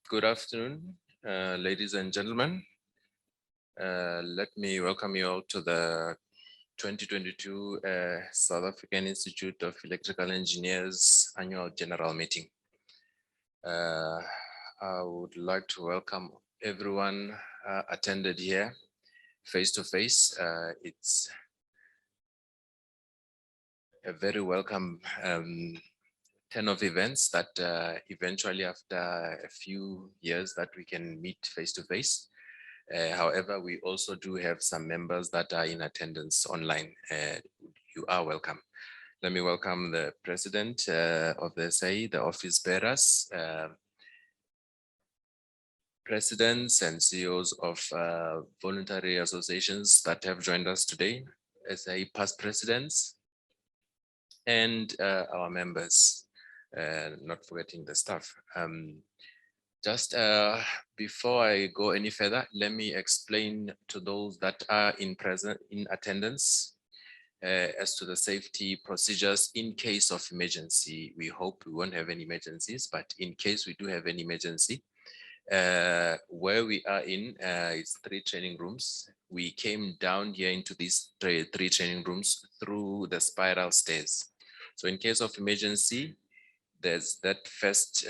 Good afternoon, ladies and gentlemen. Let me welcome you all to the 2022 South African Institute of Electrical Engineers Annual General Meeting. I would like to welcome everyone attended here face to face. It's a very welcome turn of events that eventually after a few years that we can meet face to face. However, we also do have some members that are in attendance online. You are welcome. Let me welcome the president of the SAIEE, the office bearers, presidents and CEOs of voluntary associations that have joined us today, SAIEE past presidents, and our members, not forgetting the staff. Just before I go any further, let me explain to those that are in attendance as to the safety procedures in case of emergency. We hope we won't have any emergencies, but in case we do have any emergency, where we are in, it's 3 training rooms. We came down here into these 3 training rooms through the spiral stairs. So in case of emergency, there's that first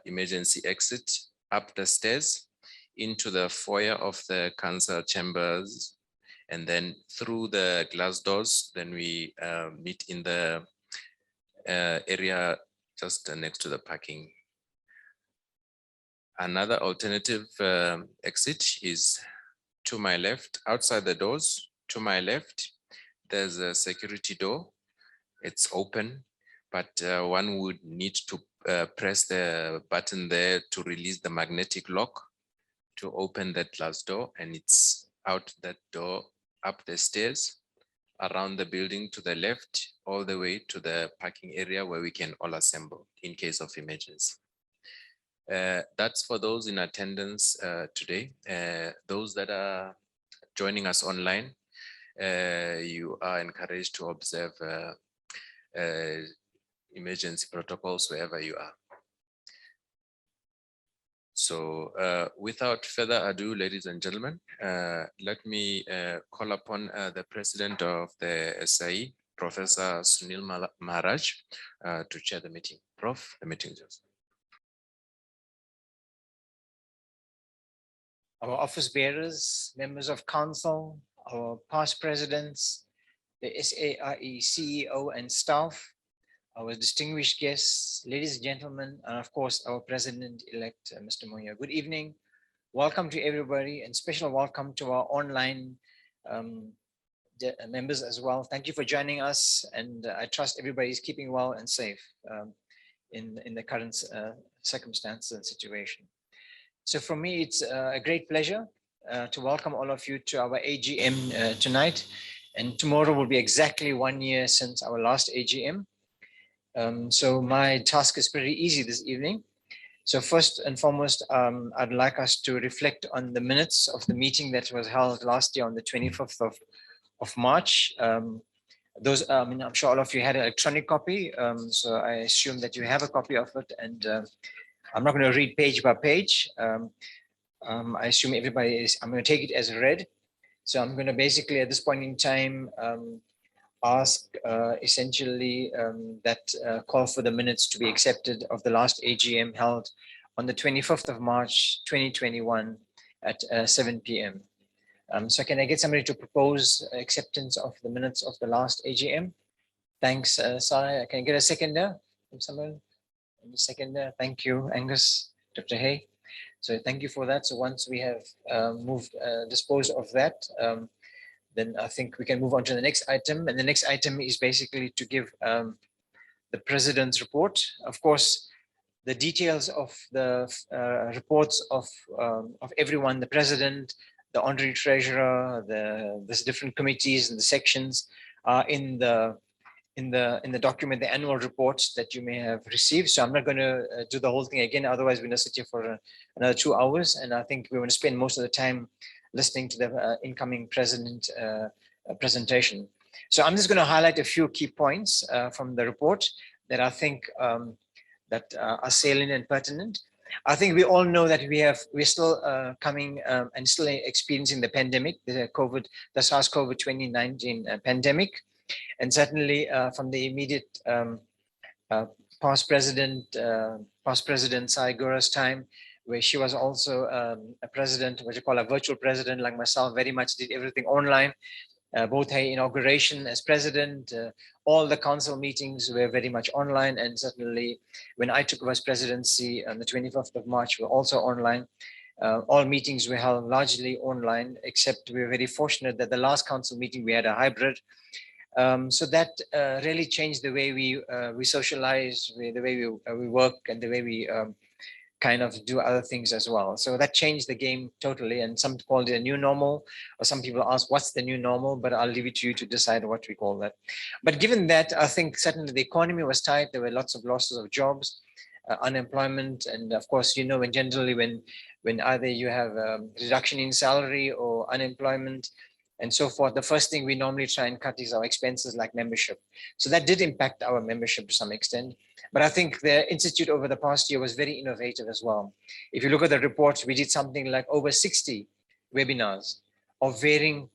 emergency exit up the stairs into the foyer of the council chambers, and then through the glass doors, then we meet in the area just next to the parking. Another alternative exit is to my left, outside the doors, to my left, there's a security door. It's open, but one would need to press the button there to release the magnetic lock to open that glass door, and it's out that door, up the stairs, around the building to the left, all the way to the parking area where we can all assemble in case of emergency. That's for those in attendance today. Those that are joining us online, you are encouraged to observe emergency protocols wherever you are. So without further ado, ladies and gentlemen, let me call upon the president of the SAIEE, Professor Sunil Maharaj, to chair the meeting. Prof, the meeting is yours. Our office bearers, members of council, our past presidents, the SAIEE CEO and staff, our distinguished guests, ladies and gentlemen, and of course, our president-elect, Mr. Moyo. Good evening. Welcome to everybody, and special welcome to our online members as well. Thank you for joining us, and I trust everybody is keeping well and safe in the current circumstances and situation. So for me, it's a great pleasure to welcome all of you to our AGM tonight, and tomorrow will be exactly 1 year since our last AGM. So my task is pretty easy this evening. So first and foremost, I'd like us to reflect on the minutes of the meeting that was held last year on the 25th of March. Those, I mean, I'm sure all of you had an electronic copy, so I assume that you have a copy of it, and I'm not going to read page by page. I assume everybody is, I'm going to take it as read. So I'm going to basically at this point in time ask essentially that call for the minutes to be accepted of the last AGM held on the 25th of March 2021 at 7 p.m. So can I get somebody to propose acceptance of the minutes of the last AGM? Thanks, Sarah. Can I get a seconder from someone? A seconder. Thank you, Angus, Dr. Hay. So thank you for that. So once we have disposed of that, then I think we can move on to the next item. And the next item is basically to give the president's report. Of course, the details of the reports of everyone, the president, the honorary treasurer, the different committees and the sections are in the document, the annual reports that you may have received. So I'm not going to do the whole thing again. Otherwise, we're going to sit here for another 2 hours. And I think we're going to spend most of the time listening to the incoming president presentation. So I'm just going to highlight a few key points from the report that I think that are salient and pertinent. I think we all know that we're still coming and still experiencing the pandemic, the SARS-CoV 2019 pandemic, and certainly from the immediate past President SAIEE Gura's time, where she was also a president, what you call a virtual president, like myself, very much did everything online. Both her inauguration as president, all the council meetings were very much online, and certainly when I took vice presidency on the 25th of March, were also online. All meetings were held largely online, except we were very fortunate that the last council meeting we had a hybrid. So that really changed the way we socialize, the way we work, and the way we kind of do other things as well. So that changed the game totally, and some called it a new normal, or some people ask what's the new normal, but I'll leave it to you to decide what we call that. But given that, I think certainly the economy was tight. There were lots of losses of jobs, unemployment, and of course, when generally when either you have reduction in salary or unemployment and so forth, the first thing we normally try and cut is our expenses like membership. So that did impact our membership to some extent. But I think the Institute over the past year was very innovative as well. If you look at the reports, we did something like over 60 webinars of varying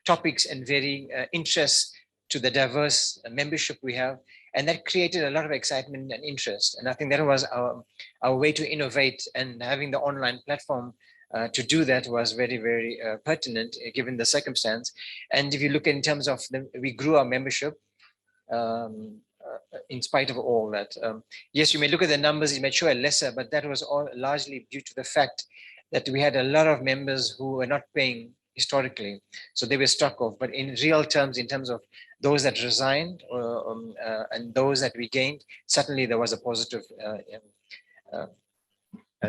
topics and varying interests to the diverse membership we have. And that created a lot of excitement and interest. And I think that was our way to innovate, and having the online platform to do that was very, very pertinent given the circumstance. And if you look in terms of we grew our membership in spite of all that. Yes, you may look at the numbers, it may show a lesser, but that was all largely due to the fact that we had a lot of members who were not paying historically. So they were struck off, but in real terms, in terms of those that resigned and those that we gained, certainly there was a positive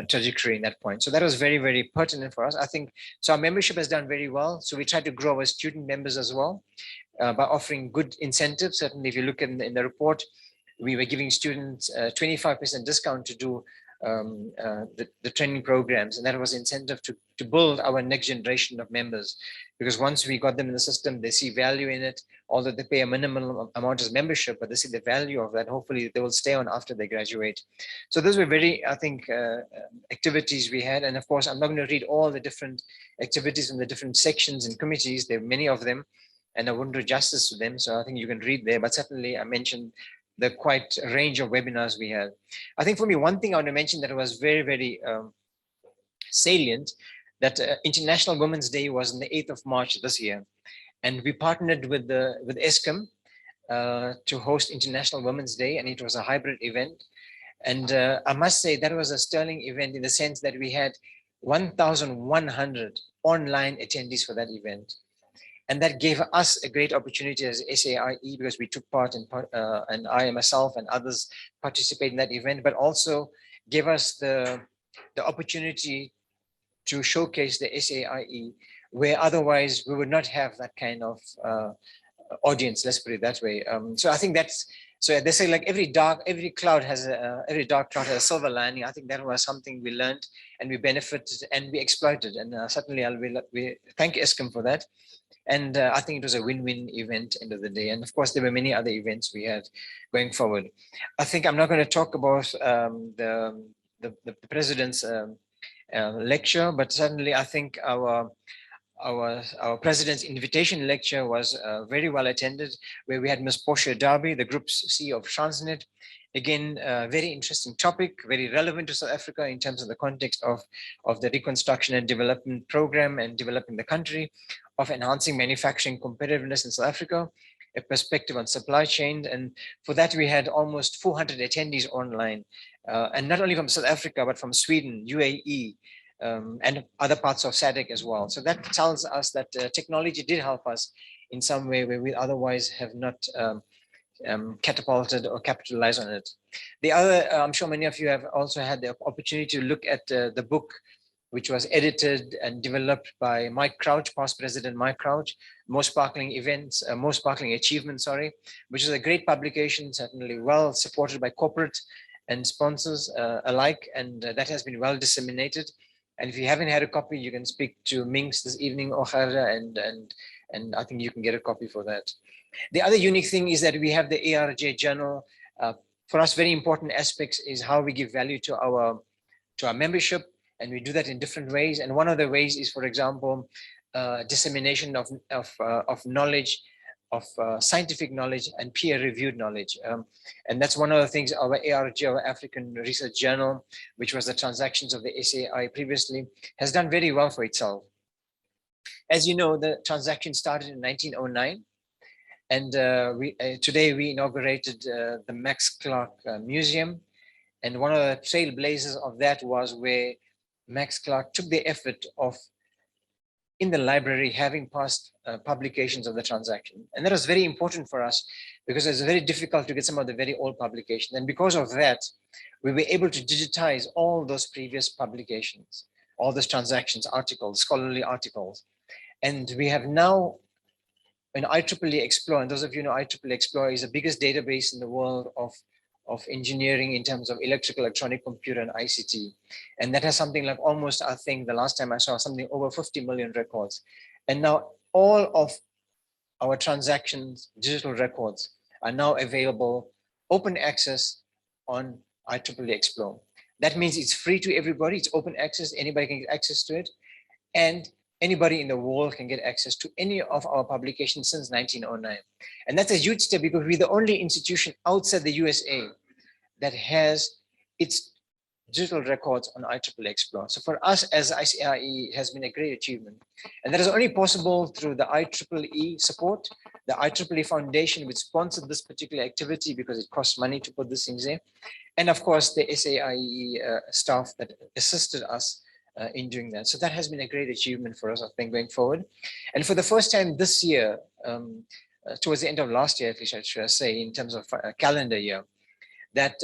trajectory in that point. So that was very, very pertinent for us, I think. So our membership has done very well. So we tried to grow our student members as well by offering good incentives. Certainly, if you look in the report, we were giving students 25% discount to do the training programs, and that was incentive to build our next generation of members, because once we got them in the system, they see value in it, although they pay a minimal amount as membership, but they see the value of that. Hopefully they will stay on after they graduate. So those were very, I think, activities we had. And of course, I'm not going to read all the different activities in the different sections and committees. There are many of them, and I wouldn't do justice to them, so I think you can read there. But certainly I mentioned the quite range of webinars we had. I think for me, one thing I want to mention that was very, very salient, that International Women's Day was on the 8th of March this year. And we partnered with ESCOM to host International Women's Day, and it was a hybrid event. And I must say that was a sterling event in the sense that we had 1,100 online attendees for that event. And that gave us a great opportunity as SAIE, because we took part in and I myself and others participate in that event, but also gave us the opportunity to showcase the SAIE, where otherwise we would not have that kind of audience, let's put it that way. So I think that's, so they say like every dark cloud has every dark cloud has a silver lining. I think that was something we learned and we benefited and we exploited. And certainly we thank ESCOM for that. And I think it was a win-win event end of the day. And of course, there were many other events we had going forward. I think I'm not going to talk about the president's lecture, but certainly I think our president's invitation lecture was very well attended, where we had Ms. Portia Darby, the group's CEO of Transnet. Again, very interesting topic, very relevant to South Africa in terms of the context of the reconstruction and development program and developing the country, of enhancing manufacturing competitiveness in South Africa, a perspective on supply chain. And for that, we had almost 400 attendees online, and not only from South Africa, but from Sweden, UAE, and other parts of SADC as well. So that tells us that technology did help us in some way where we otherwise have not catapulted or capitalized on it. The other, I'm sure many of you have also had the opportunity to look at the book, which was edited and developed by Mike Crouch, past President Mike Crouch, Most Sparkling Events, Most Sparkling Achievements, sorry, which is a great publication, certainly well supported by corporate and sponsors alike, and that has been well disseminated. And if you haven't had a copy, you can speak to Minx this evening, Ogarda, and I think you can get a copy for that. The other unique thing is that we have the ARJ journal. For us, very important aspects is how we give value to our to our membership, and we do that in different ways. And one of the ways is, for example, dissemination of knowledge, of scientific knowledge and peer-reviewed knowledge. And that's one of the things our ARG, our African Research Journal, which was the transactions of the SAIEE previously, has done very well for itself. As you know, the transaction started in 1909. And today we inaugurated the Max Clark Museum. And one of the trailblazers of that was where Max Clark took the effort of, in the library, having past publications of the transaction. And that was very important for us because it's very difficult to get some of the very old publications. And because of that, we were able to digitize all those previous publications, all those transactions, articles, scholarly articles. And we have now an IEEE Explorer, and those of you know IEEE Explorer is the biggest database in the world of engineering in terms of electrical, electronic, computer, and ICT. And that has something like almost, I think the last time I saw, something over 50 million records. And now all of our transactions, digital records, are now available, open access on IEEE Explorer. That means it's free to everybody, it's open access, anybody can get access to it. And anybody in the world can get access to any of our publications since 1909. And that's a huge step because we're the only institution outside the USA that has its digital records on IEEE Explorer. So for us as SAIEE, it has been a great achievement. And that is only possible through the IEEE support, the IEEE Foundation, which sponsored this particular activity because it costs money to put these things there. And of course, the SAIEE staff that assisted us in doing that. So that has been a great achievement for us, I think, going forward. And for the first time this year, towards the end of last year, at least I should say, in terms of calendar year, that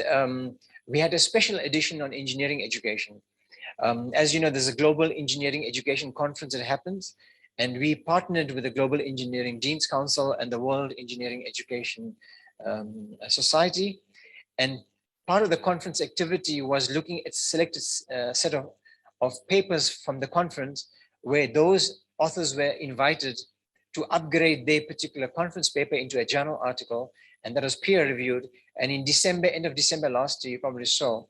we had a special edition on engineering education. As you know, there's a global engineering education conference that happens, and we partnered with the Global Engineering Deans Council and the World Engineering Education Society. And part of the conference activity was looking at a selected set of papers from the conference where those authors were invited to upgrade their particular conference paper into a journal article, and that was peer reviewed. And in December, end of December last year, you probably saw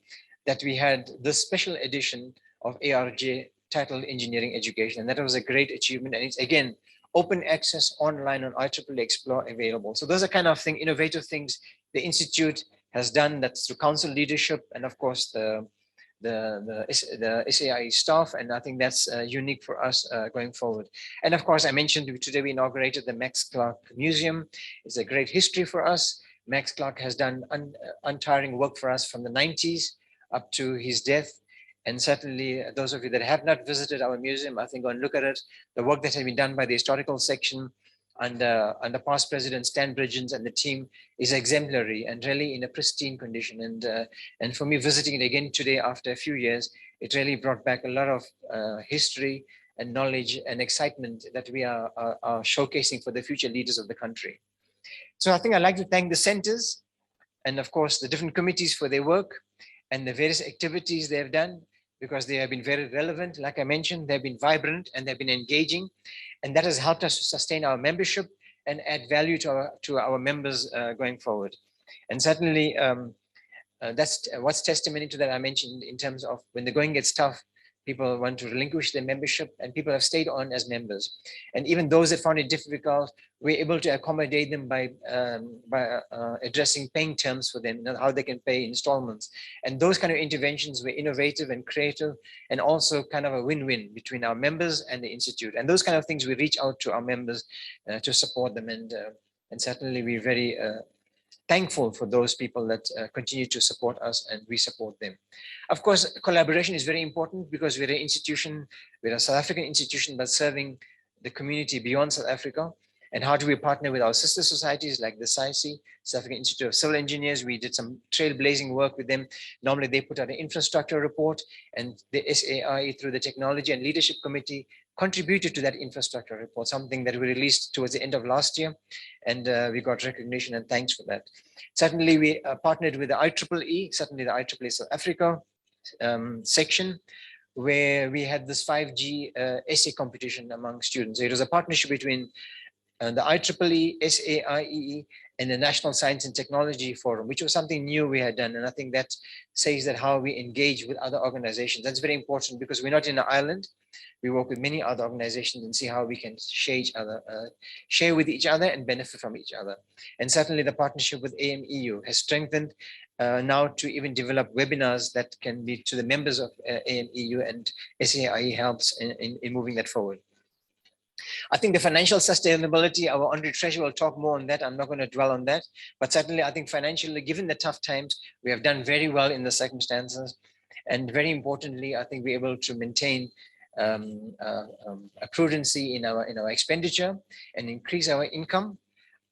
that we had this special edition of ARJ titled Engineering Education. And that was a great achievement. And it's again, open access online on IEEE Explorer available. So those are kind of innovative things the Institute has done. That's through council leadership and of course the SAIEE staff, and I think that's unique for us going forward. And of course, I mentioned today we inaugurated the Max Clark Museum. It's a great history for us. Max Clark has done untiring work for us from the 90s up to his death. And certainly those of you that have not visited our museum, I think go and look at it. The work that has been done by the historical section and the past president, Stan Bridgens, and the team is exemplary and really in a pristine condition. And for me, visiting it again today after a few years, it really brought back a lot of history and knowledge and excitement that we are showcasing for the future leaders of the country. So I think I'd like to thank the centers and of course the different committees for their work and the various activities they have done, because they have been very relevant. Like I mentioned, they've been vibrant and they've been engaging, and that has helped us to sustain our membership and add value to our members going forward. And certainly that's what's testimony to that I mentioned in terms of when the going gets tough, people want to relinquish their membership, and people have stayed on as members. And even those that found it difficult, we're able to accommodate them by addressing paying terms for them, how they can pay installments. And those kind of interventions were innovative and creative, and also kind of a win-win between our members and the Institute. And those kind of things, we reach out to our members to support them. And certainly we're very thankful for those people that continue to support us, and we support them. Of course, collaboration is very important because we're an institution, we're a South African institution that's serving the community beyond South Africa. And how do we partner with our sister societies like the SAIEE, South African Institute of Civil Engineers? We did some trailblazing work with them. Normally they put out an infrastructure report, and the SAIEE through the Technology and Leadership Committee contributed to that infrastructure report, something that we released towards the end of last year. And we got recognition and thanks for that. Certainly we partnered with the IEEE, certainly the IEEE South Africa section, where we had this 5G essay competition among students. It was a partnership between the IEEE, SAIEE, and the National Science and Technology Forum, which was something new we had done. And I think that says that how we engage with other organizations. That's very important because we're not in an island. We work with many other organizations and see how we can share with each other and benefit from each other. And certainly the partnership with AMEU has strengthened now to even develop webinars that can be to the members of AMEU, and SAIE helps in moving that forward. I think the financial sustainability, our honorary treasurer will talk more on that. I'm not going to dwell on that, but certainly I think financially, given the tough times, we have done very well in the circumstances. And very importantly, I think we're able to maintain a prudency in our expenditure and increase our income.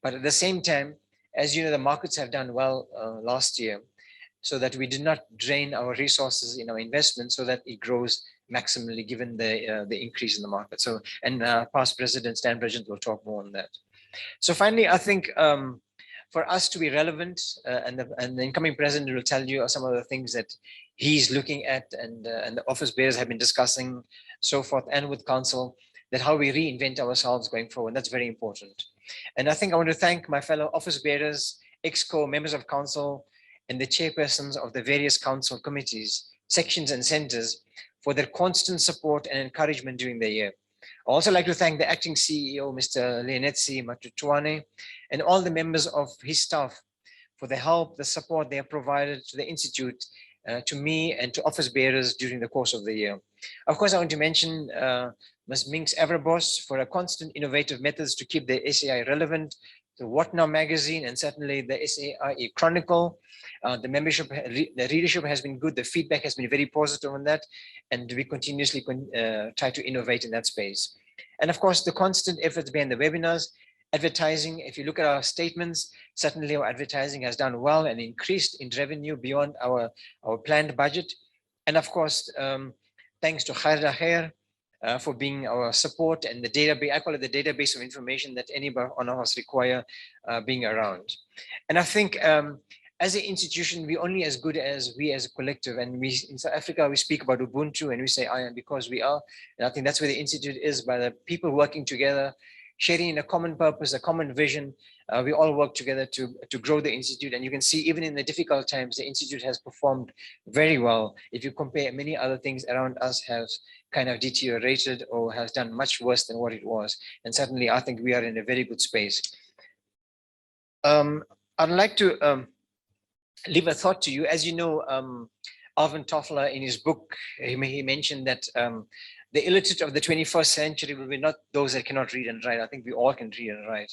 But at the same time, as you know, the markets have done well last year, so that we did not drain our resources in our investment so that it grows maximally given the increase in the market. So, and past President Stan Bridget will talk more on that. So finally, I think for us to be relevant, and the incoming president will tell you some of the things that he's looking at, and the office bearers have been discussing, so forth, and with council, that how we reinvent ourselves going forward. That's very important. And I think I want to thank my fellow office bearers, EXCO, members of council, and the chairpersons of the various council committees, sections and centers for their constant support and encouragement during the year. I also like to thank the acting CEO, Mr. Leonetsi Matutwane, and all the members of his staff for the help, the support they have provided to the Institute, to me and to office bearers during the course of the year. Of course, I want to mention Ms. Minx Everbos for her constant innovative methods to keep the SAIE relevant, the What Now magazine, and certainly the SAIE Chronicle. The membership, the readership has been good. The feedback has been very positive on that, and we continuously try to innovate in that space. And of course, the constant efforts behind the webinars, advertising. If you look at our statements, certainly our advertising has done well and increased in revenue beyond our planned budget. And of course, thanks to Khair Khair for being our support and the database. I call it the database of information that anybody on us require being around. And I think as an institution, we're only as good as we as a collective. And we in South Africa, we speak about Ubuntu and we say I am because we are. And I think that's where the institute is, by the people working together, sharing a common purpose, a common vision. We all work together to grow the institute. And you can see even in the difficult times, the institute has performed very well. If you compare, many other things around us have kind of deteriorated or has done much worse than what it was. And certainly I think we are in a very good space. I'd like to leave a thought to you. As you know, Alvin Toffler in his book, he mentioned that the illiterate of the 21st century will be not those that cannot read and write. I think we all can read and write,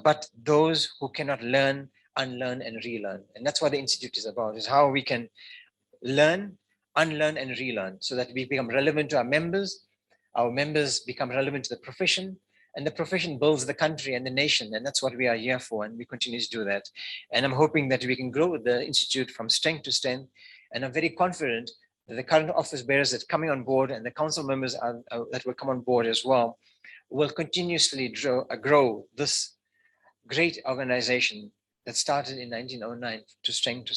but those who cannot learn, unlearn, and relearn. And that's what the Institute is about, is how we can learn, unlearn, and relearn so that we become relevant to our members become relevant to the profession, and the profession builds the country and the nation. And that's what we are here for. And we continue to do that. And I'm hoping that we can grow the Institute from strength to strength. And I'm very confident that the current office bearers that are coming on board and the council members that will come on board as well will continuously grow this great organization that started in 1909 to strength.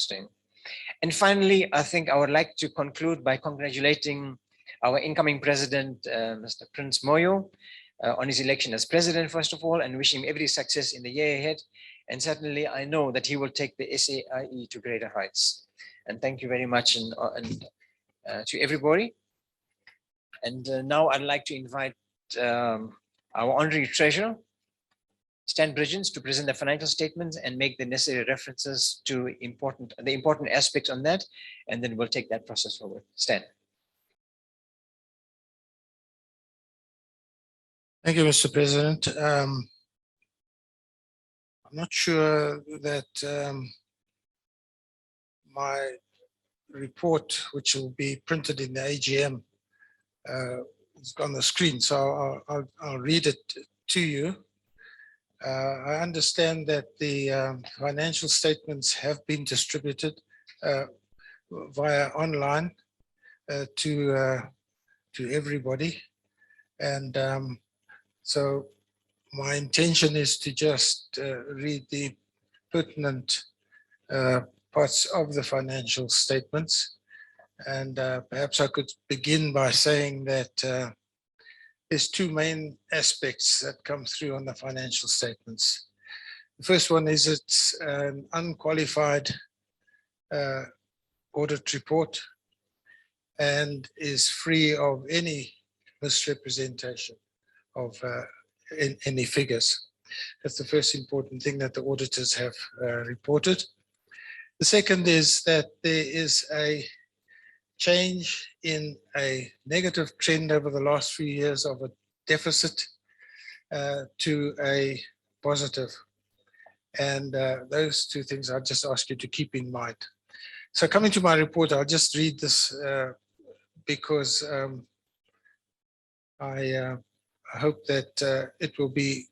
And finally, I think I would like to conclude by congratulating our incoming president, Mr. Prince Moyo, on his election as president, first of all, and wish him every success in the year ahead. And certainly I know that he will take the SAIE to greater heights. And thank you very much to everybody. And now I'd like to invite our honorary treasurer, Stan Bridgens, to present the financial statements and make the necessary references to the important aspects on that. And then we'll take that process forward. Stan. Thank you, Mr. President. I'm not sure that my report, which will be printed in the AGM, is on the screen, so I'll read it to you. I understand that the financial statements have been distributed via online to everybody, and so my intention is to just read the pertinent parts of the financial statements. And perhaps I could begin by saying that there's two main aspects that come through on the financial statements. The first one is it's an unqualified audit report and is free of any misrepresentation of any figures. That's the first important thing that the auditors have reported. The second is that there is a change in a negative trend over the last few years of a deficit to a positive. And those two things I just ask you to keep in mind. So coming to my report, I'll just read this because I hope that it will be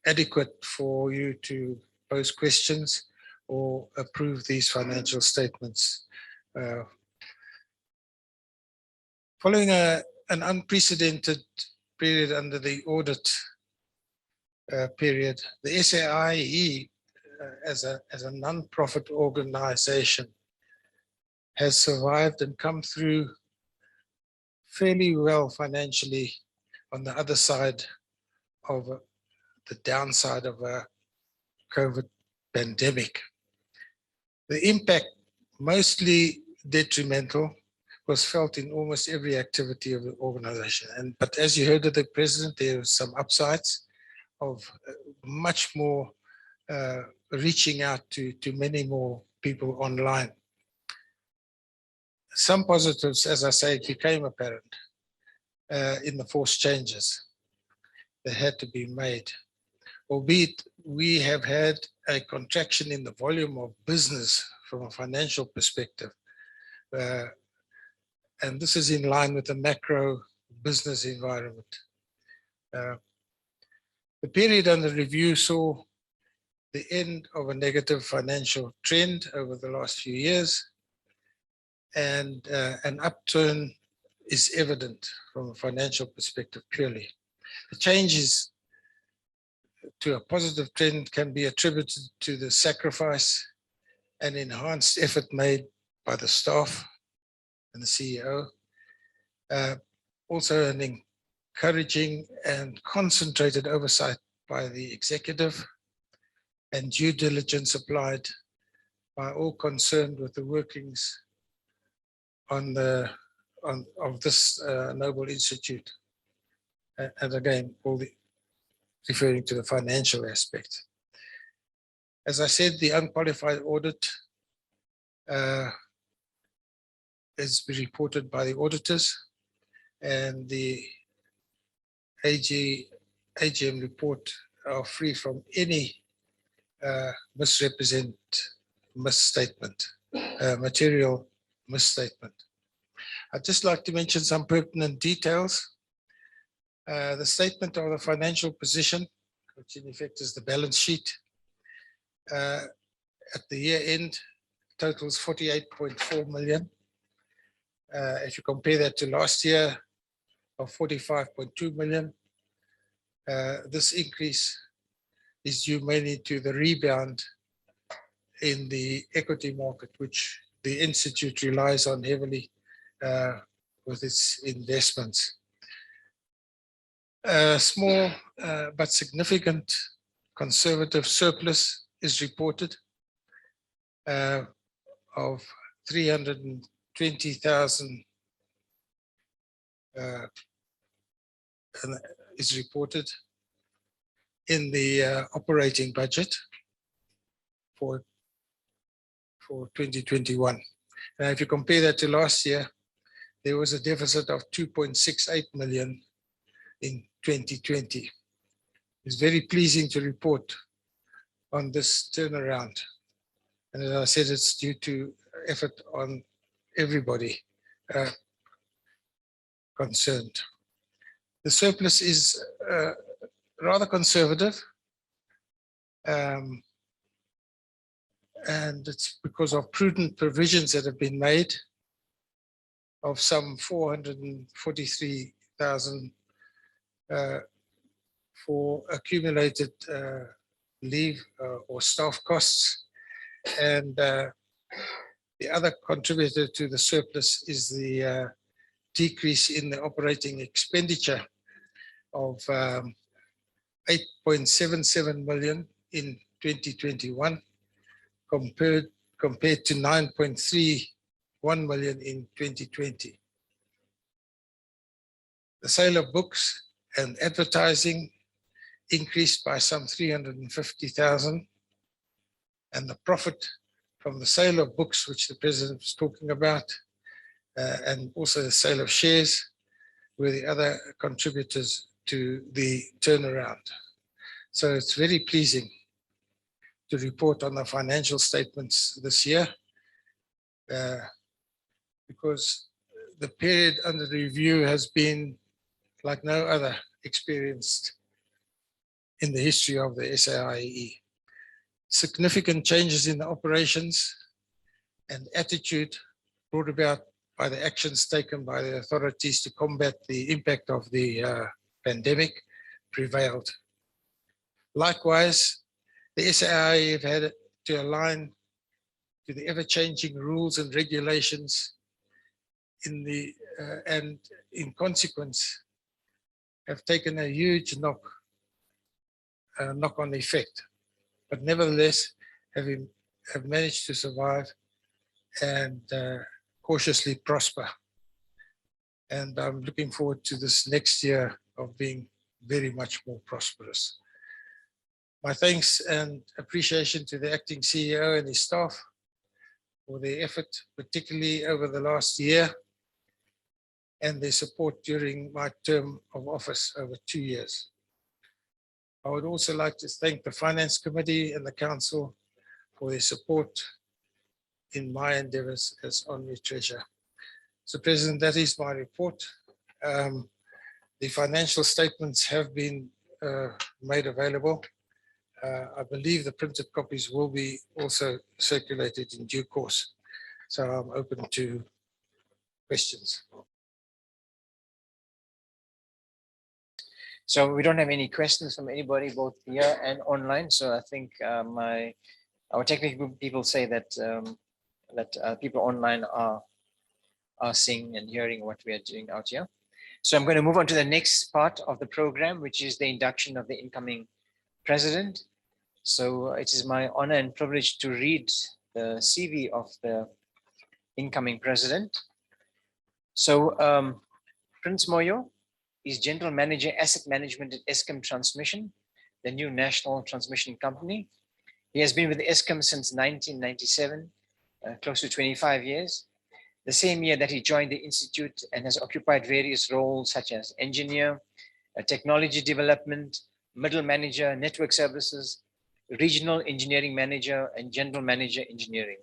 adequate for you to pose questions or approve these financial statements. Following an unprecedented period under the audit period, the SAIEE as a non-profit organization has survived and come through fairly well financially on the other side of the downside of a COVID pandemic. The impact, mostly detrimental, was felt in almost every activity of the organization. But as you heard of the president, there were some upsides of much more reaching out to many more people online. Some positives, as I say, became apparent in the forced changes that had to be made. Albeit we have had a contraction in the volume of business from a financial perspective. And this is in line with the macro business environment. The period under review saw the end of a negative financial trend over the last few years, and an upturn is evident from a financial perspective clearly. The changes to a positive trend can be attributed to the sacrifice and enhanced effort made by the staff and the CEO. Also an encouraging and concentrated oversight by the executive and due diligence applied by all concerned with the workings of this noble institute. And again, referring to the financial aspect. As I said, the unqualified audit is reported by the auditors, and the AGM report are free from any material misstatement. I'd just like to mention some pertinent details. The statement of the financial position, which in effect is the balance sheet, at the year end totals 48.4 million. If you compare that to last year of 45.2 million, this increase is due mainly to the rebound in the equity market, which the Institute relies on heavily with its investments. A small but significant conservative surplus is reported of 320,000 is reported in the operating budget for 2021. Now, if you compare that to last year, there was a deficit of 2.68 million in 2020. It's very pleasing to report on this turnaround. And as I said, it's due to effort on everybody concerned. The surplus is rather conservative, and it's because of prudent provisions that have been made of some 443,000 for accumulated leave or staff costs. And the other contributor to the surplus is the decrease in the operating expenditure of 8.77 million in 2021 compared to 9.31 million in 2020. The sale of books and advertising increased by some 350,000, and the profit from the sale of books, which the President was talking about, and also the sale of shares were the other contributors to the turnaround. So it's very pleasing to report on the financial statements this year, because the period under review has been like no other experienced in the history of the SAIE. Significant changes in the operations and attitude brought about by the actions taken by the authorities to combat the impact of the pandemic prevailed. Likewise, the SAIE have had to align to the ever-changing rules and regulations and in consequence have taken a huge knock-on effect, but nevertheless have managed to survive and cautiously prosper. And I'm looking forward to this next year of being very much more prosperous. My thanks and appreciation to the acting CEO and his staff for their effort, particularly over the last year, and their support during my term of office over 2 years. I would also like to thank the Finance Committee and the Council for their support in my endeavours as Honorary Treasurer. So, President, that is my report. The financial statements have been made available. I believe the printed copies will be also circulated in due course. So I'm open to questions. So we don't have any questions from anybody, both here and online. So I think our technical people say that people online are seeing and hearing what we are doing out here. So I'm going to move on to the next part of the program, which is the induction of the incoming president. So it is my honor and privilege to read the CV of the incoming president. So Prince Moyo is General Manager Asset Management at Eskom Transmission, the new national transmission company. He has been with Eskom since 1997, close to 25 years. The same year that he joined the institute, and has occupied various roles such as engineer, technology development, middle manager, network services, regional engineering manager, and general manager engineering.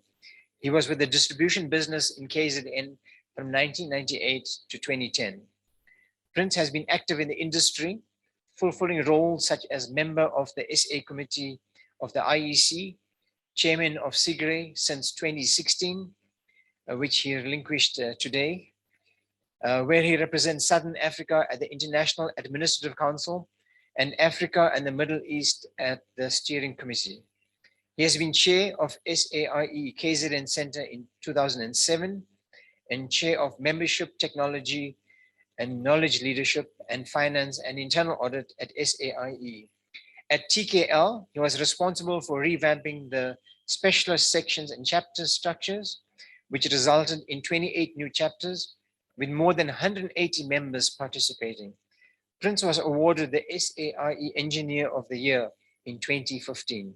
He was with the distribution business in KZN from 1998 to 2010. Prince has been active in the industry, fulfilling roles such as member of the SA Committee of the IEC, chairman of SIGRE since 2016, which he relinquished today, where he represents Southern Africa at the International Administrative Council and Africa and the Middle East at the Steering Committee. He has been chair of SAIE KZN Center in 2007 and chair of Membership, Technology and Knowledge Leadership and Finance and Internal Audit at SAIE. At TKL, he was responsible for revamping the specialist sections and chapter structures, which resulted in 28 new chapters with more than 180 members participating. Prince was awarded the SAIE Engineer of the Year in 2015.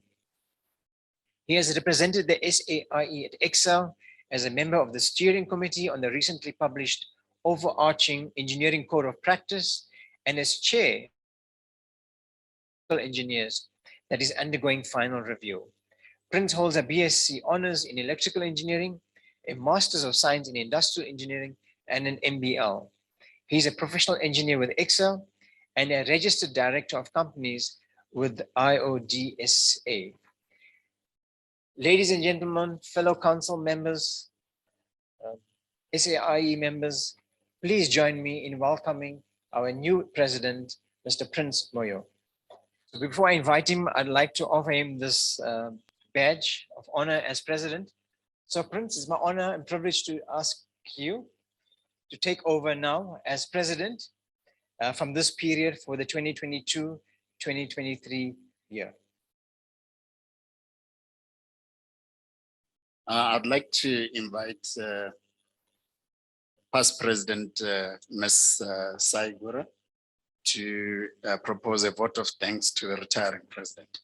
He has represented the SAIE at Excel as a member of the steering committee on the recently published overarching engineering code of practice and as chair of engineers that is undergoing final review. Prince holds a BSc honors in electrical engineering, a Master's of Science in Industrial Engineering, and an MBL. He's a professional engineer with Excel and a registered director of companies with IODSA. Ladies and gentlemen, fellow council members, SAIE members, please join me in welcoming our new president, Mr. Prince Moyo. So before I invite him, I'd like to offer him this badge of honor as president. So Prince, it's my honor and privilege to ask you to take over now as president from this period for the 2022-2023 year. I'd like to invite past President Ms. SAIEE to propose a vote of thanks to a retiring president.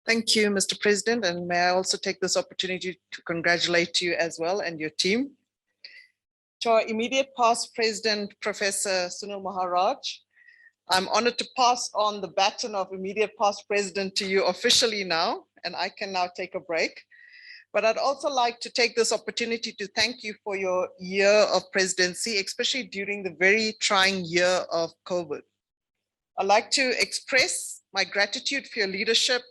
Thank you, Mr. President, and may I also take this opportunity to congratulate you as well and your team. To our immediate past President, Professor Sunil Maharaj, I'm honored to pass on the baton of immediate past President to you officially now, and I can now take a break. But I'd also like to take this opportunity to thank you for your year of presidency, especially during the very trying year of COVID. I'd like to express my gratitude for your leadership,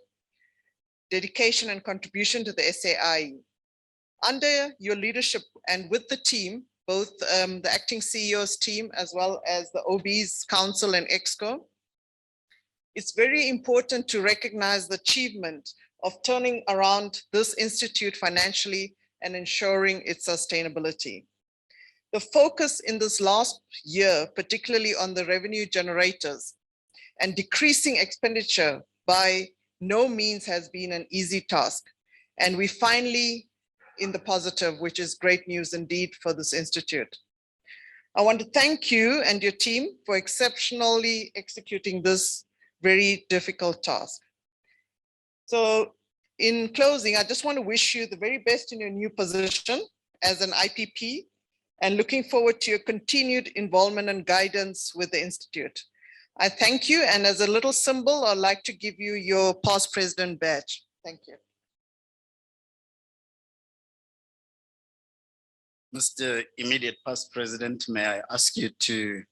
dedication and contribution to the SAIE. Under your leadership and with the team, both the acting CEO's team as well as the OB's Council and EXCO, it's very important to recognize the achievement of turning around this institute financially and ensuring its sustainability. The focus in this last year, particularly on the revenue generators and decreasing expenditure by no means has been an easy task. And we finally in the positive, which is great news indeed for this institute. I want to thank you and your team for exceptionally executing this very difficult task. So in closing, I just want to wish you the very best in your new position as an IPP and looking forward to your continued involvement and guidance with the Institute. I thank you, and as a little symbol, I'd like to give you your past president badge. Thank you. Mr. Immediate Past President, may I ask you to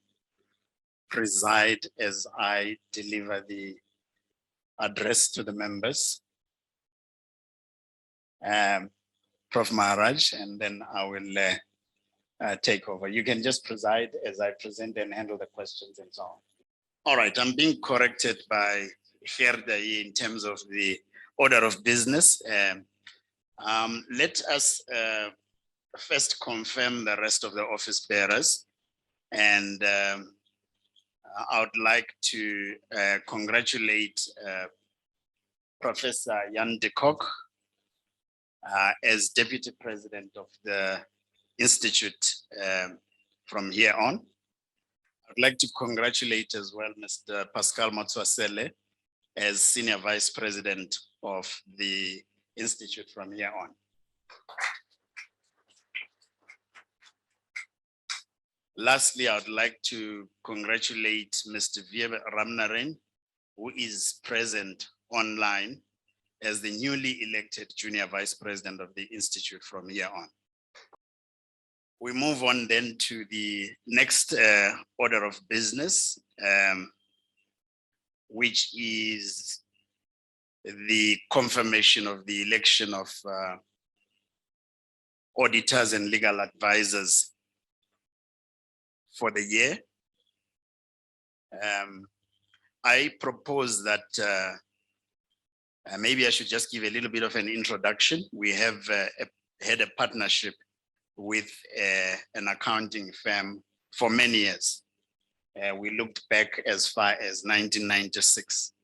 preside as I deliver the address to the members. Prof. Maharaj, and then I will take over. You can just preside as I present and handle the questions and so on. All right, I'm being corrected by Gerda in terms of the order of business. Let us first confirm the rest of the office bearers, and I would like to congratulate Professor Jan de Kock as Deputy President of the Institute from here on. I'd like to congratulate as well Mr. Pascal Matswasele as Senior Vice President of the Institute from here on. Lastly, I would like to congratulate Mr. Viebe Ramnaren, who is present online as the newly elected Junior Vice President of the Institute from here on. We move on then to the next order of business, which is the confirmation of the election of auditors and legal advisors for the year. I propose that maybe I should just give a little bit of an introduction. We have had a partnership with an accounting firm for many years. We looked back as far as 1996,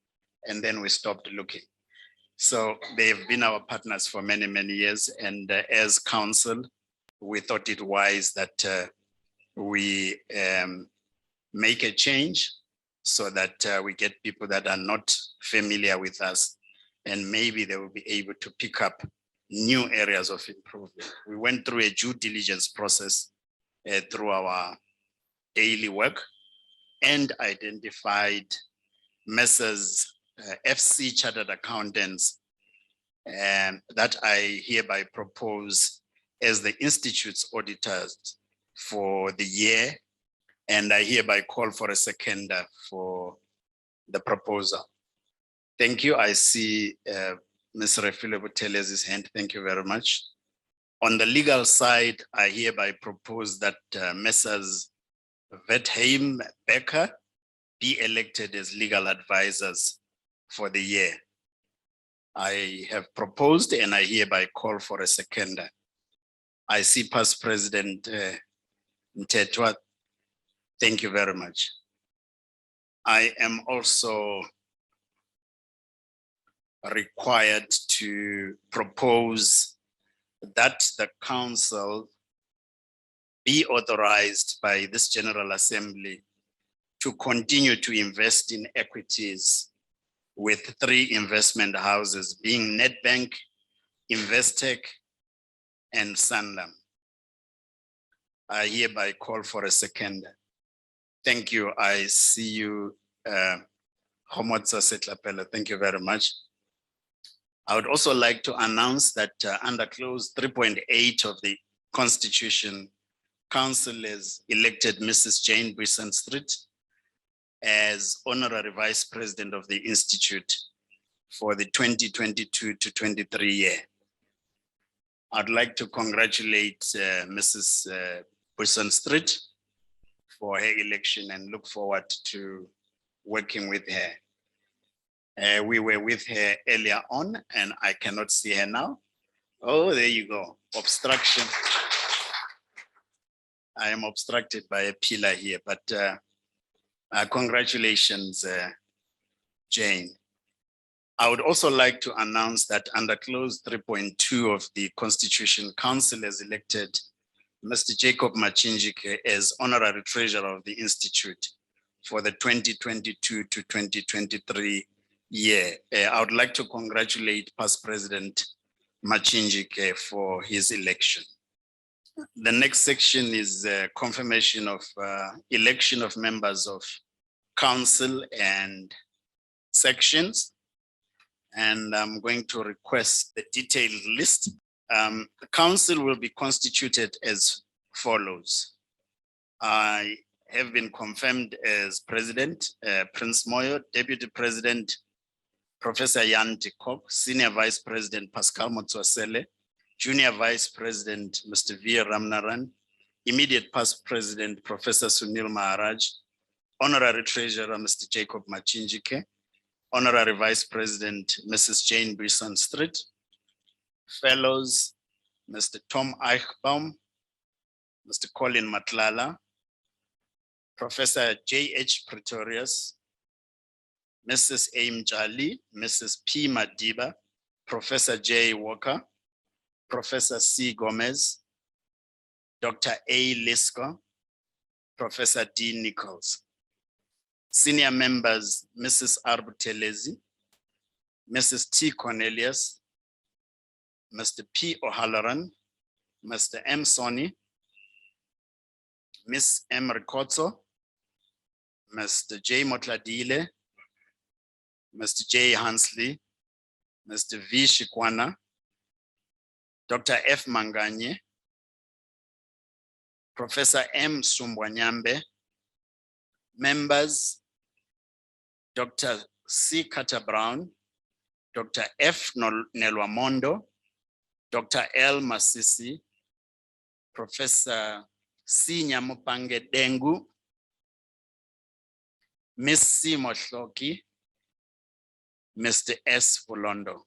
and then we stopped looking. So they've been our partners for many, many years. And as council, we thought it wise that we make a change so that we get people that are not familiar with us, and maybe they will be able to pick up new areas of improvement. We went through a due diligence process through our daily work and identified Messrs. FC Chartered Accountants that I hereby propose as the Institute's auditors for the year, and I hereby call for a seconder for the proposal. Thank you. I see Mr. Refile Buthelez's hand. Thank you very much. On the legal side, I hereby propose that Messrs. Wertheim Becker be elected as legal advisors for the year. I have proposed and I hereby call for a seconder. I see Past President Mtetwa. Thank you very much. I am also required to propose that the council be authorized by this General Assembly to continue to invest in equities with 3 investment houses, being Nedbank, Investec, and Sanlam. I hereby call for a second. Thank you. I see you, Homotsa Setlapela. Thank you very much. I would also like to announce that under clause 3.8 of the Constitution, Council has elected Mrs. Jane Buisson-Street as Honorary Vice President of the Institute for the 2022 to 23 year. I'd like to congratulate Mrs. Buisson-Street for her election and look forward to working with her. We were with her earlier on and I cannot see her now. Oh, there you go. Obstruction. I am obstructed by a pillar here, but congratulations, Jane. I would also like to announce that under clause 3.2 of the Constitution, Council has elected Mr. Jacob Machinjike as Honorary Treasurer of the Institute for the 2022 to 2023 year. I would like to congratulate past President Machinjike for his election. The next section is confirmation of election of members of council and sections. And I'm going to request the detailed list. The council will be constituted as follows. I have been confirmed as President, Prince Moyo, Deputy President, Professor Jan de Kock, Senior Vice President, Pascal Motswasele, Junior Vice President, Mr. V. Ramnaran, Immediate Past President, Professor Sunil Maharaj, Honorary Treasurer, Mr. Jacob Machinjike, Honorary Vice President, Mrs. Jane Buisson-Street, Fellows, Mr. Tom Eichbaum, Mr. Colin Matlala, Professor J.H. Pretorius, Mrs. Aim Jali, Mrs. P. Madiba, Professor J. Walker, Professor C. Gomez, Dr. A. Lisko, Professor D. Nichols. Senior members, Mrs. Arbutelezi, Mrs. T. Cornelius, Mr. P. O'Halloran, Mr. M. Soni, Miss M. Ricotso, Mr. J. Motladile, Mr. J. Hansley, Mr. V. Shikwana, Dr. F. Manganye, Professor M. Sumbwanyambe, members, Dr. C. Carter Brown, Dr. F. Nelwamondo, Dr. L. Masisi, Professor C. Nyamupange Dengu, Miss C. Moshloki, Mr. S. Fulondo.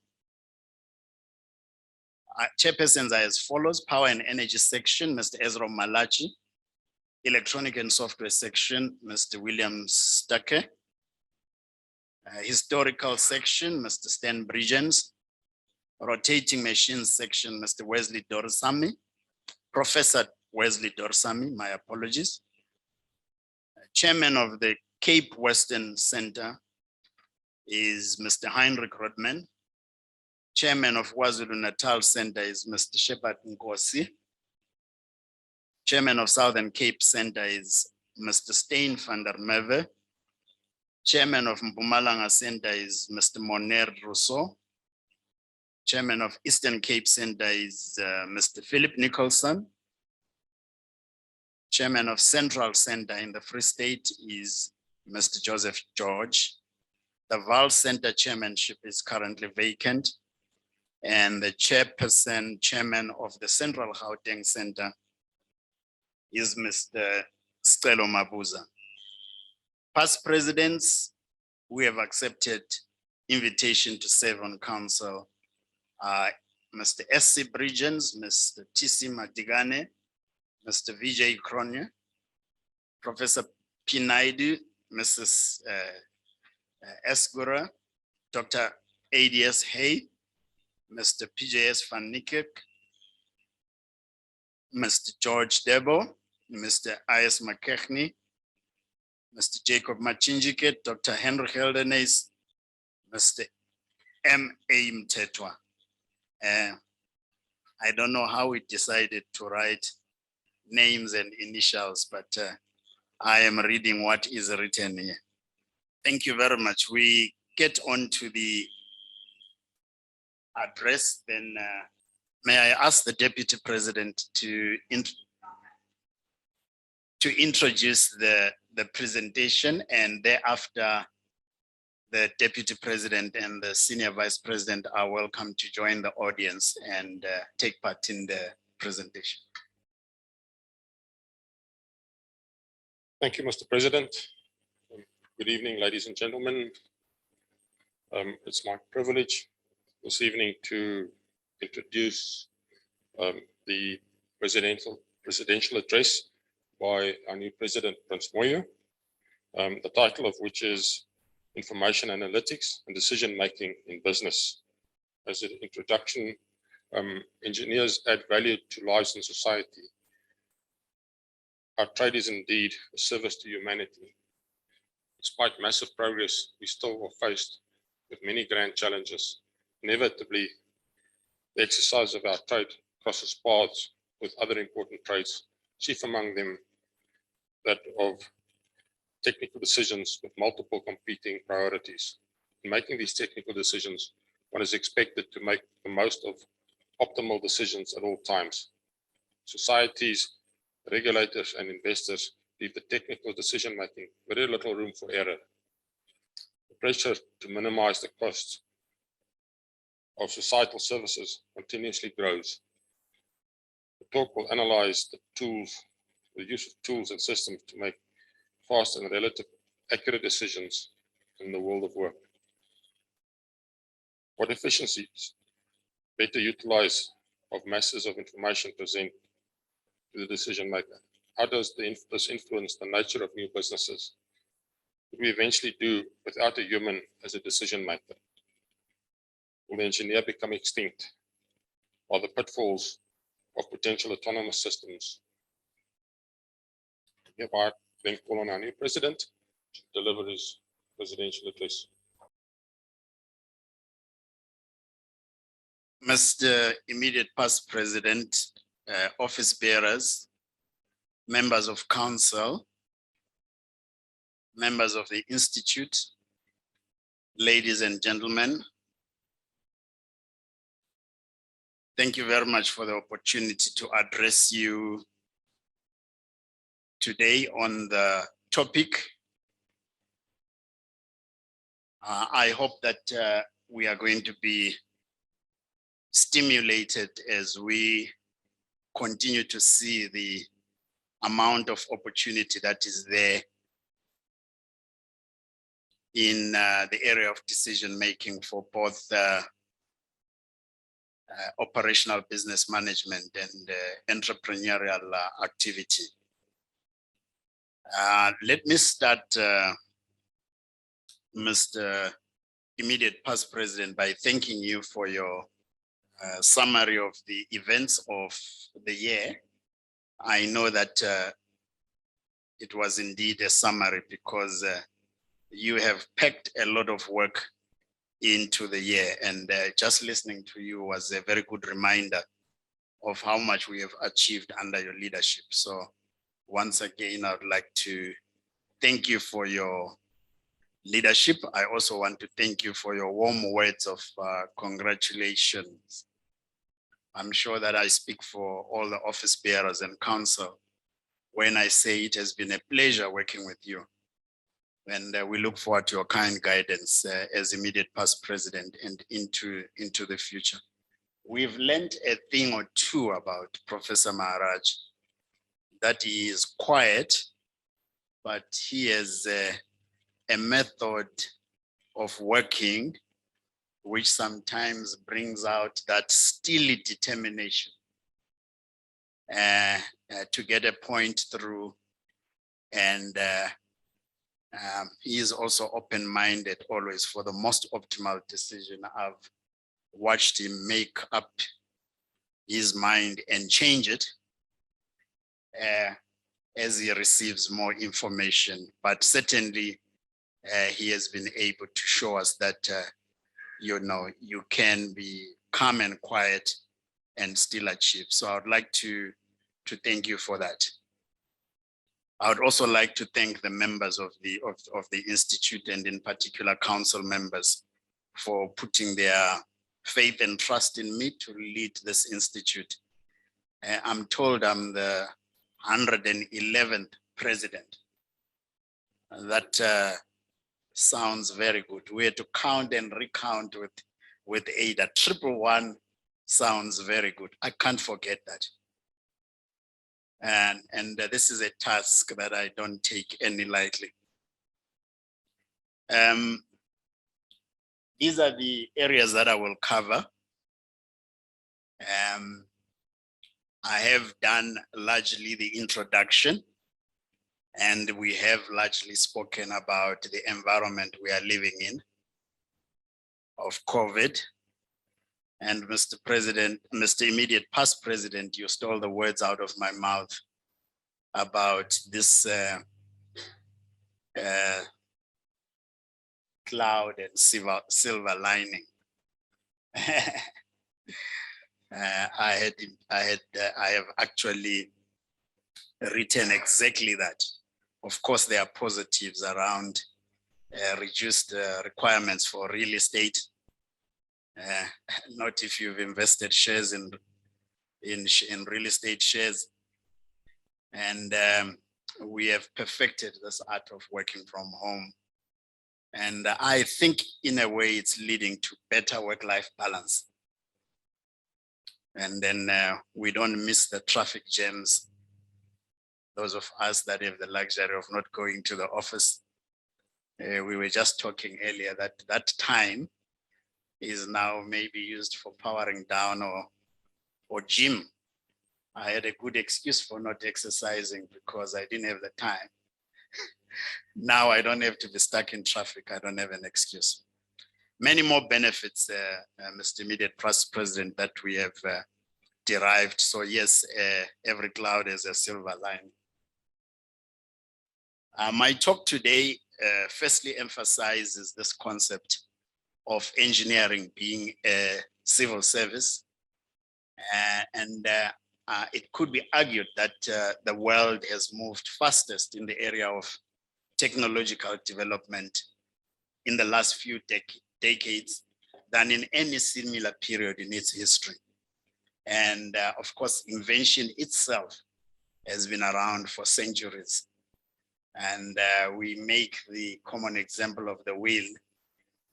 Chairpersons are as follows: Power and Energy Section, Mr. Ezra Malachi; Electronic and Software Section, Mr. William Stake; Historical Section, Mr. Stan Bridgens; Rotating Machines Section, Mr. Wesley Dorsami; Professor Wesley Dorsami, my apologies; Chairman of the Cape Western Center is Mr. Heinrich Rodman. Chairman of KwaZulu-Natal Center is Mr. Shepard Nkosi. Chairman of Southern Cape Center is Mr. Stein van der Merwe. Chairman of Mpumalanga Center is Mr. Moner Rousseau. Chairman of Eastern Cape Center is Mr. Philip Nicholson. Chairman of Central Center in the Free State is Mr. Joseph George. The Val Center chairmanship is currently vacant. And the chairman of the Central Gauteng Center is Mr. Stelo Mabuza. Past presidents, we have accepted invitation to serve on council. Mr. S.C. Bridgens, Mr. T.C. Madigane, Mr. Vijay Kronya, Professor P. Naidu, Mrs. Esgura, Dr. ADS Hay, Mr. PJS Van Niekerk, Mr. George Debo, Mr. I.S. McKechnie, Mr. Jacob Machinjike, Dr. Henry Heldenes, Mr. M.A. Mtetwa. I don't know how we decided to write names and initials, but I am reading what is written here. Thank you very much. We get on to the address, then may I ask the Deputy President to introduce the presentation, and thereafter the Deputy President and the Senior Vice President are welcome to join the audience and take part in the presentation. Thank you, Mr. President. Good evening, ladies and gentlemen. It's my privilege this evening to introduce the presidential address by our new President, Prince Moyo, the title of which is Information Analytics and Decision Making in Business. As an introduction, engineers add value to lives in society. Our trade is indeed a service to humanity. Despite massive progress, we still are faced with many grand challenges. Inevitably, the exercise of our trade crosses paths with other important trades, chief among them that of technical decisions with multiple competing priorities. In making these technical decisions, one is expected to make the most of optimal decisions at all times. Societies, regulators, and investors leave the technical decision-making very little room for error. The pressure to minimize the costs of societal services continuously grows. The talk will analyze the use of tools and systems to make fast and relative accurate decisions in the world of work. What efficiencies better utilize of masses of information present to the decision maker? How does this influence the nature of new businesses? What we eventually do without a human as a decision maker? Will the engineer become extinct? Are the pitfalls of potential autonomous systems? Hereby then call on our new president to deliver his presidential address. Mr. Immediate Past President, office bearers, members of council, members of the Institute, ladies and gentlemen, thank you very much for the opportunity to address you today on the topic. I hope that we are going to be stimulated as we continue to see the amount of opportunity that is there in the area of decision making for both operational business management and entrepreneurial activity. Let me start, Mr. Immediate Past President, by thanking you for your summary of the events of the year. I know that it was indeed a summary because you have packed a lot of work into the year, and just listening to you was a very good reminder of how much we have achieved under your leadership. So once again, I would like to thank you for your leadership. I also want to thank you for your warm words of congratulations. I'm sure that I speak for all the office bearers and council when I say it has been a pleasure working with you. And we look forward to your kind guidance as Immediate Past President and into the future. We've learned a thing or two about Professor Maharaj, that he is quiet, but he has a method of working which sometimes brings out that steely determination to get a point through and He is also open-minded always for the most optimal decision. I've watched him make up his mind and change it as he receives more information. But certainly he has been able to show us that, you know, you can be calm and quiet and still achieve. So I would like to thank you for that. I would also like to thank the members of the Institute, and in particular council members, for putting their faith and trust in me to lead this institute. I'm told I'm the 111th president. That sounds very good. We had to count and recount with Ada. 111 sounds very good. I can't forget that. And this is a task that I don't take any lightly. These are the areas that I will cover. I have done largely the introduction, and we have largely spoken about the environment we are living in of COVID. And Mr. President, Mr. Immediate Past President, you stole the words out of my mouth about this cloud and silver lining. I have actually written exactly that. Of course, there are positives around reduced requirements for real estate. Not if you've invested shares in real estate shares. And we have perfected this art of working from home. And I think in a way it's leading to better work-life balance. And then we don't miss the traffic jams. Those of us that have the luxury of not going to the office. We were just talking earlier that that time is now maybe used for powering down or gym. I had a good excuse for not exercising because I didn't have the time. Now I don't have to be stuck in traffic. I don't have an excuse. Many more benefits, Mr. Immediate Past President, that we have derived. So yes, every cloud has a silver lining. My talk today firstly emphasizes this concept of engineering being a civil service. And it could be argued that the world has moved fastest in the area of technological development in the last few decades than in any similar period in its history. And of course, invention itself has been around for centuries. And we make the common example of the wheel,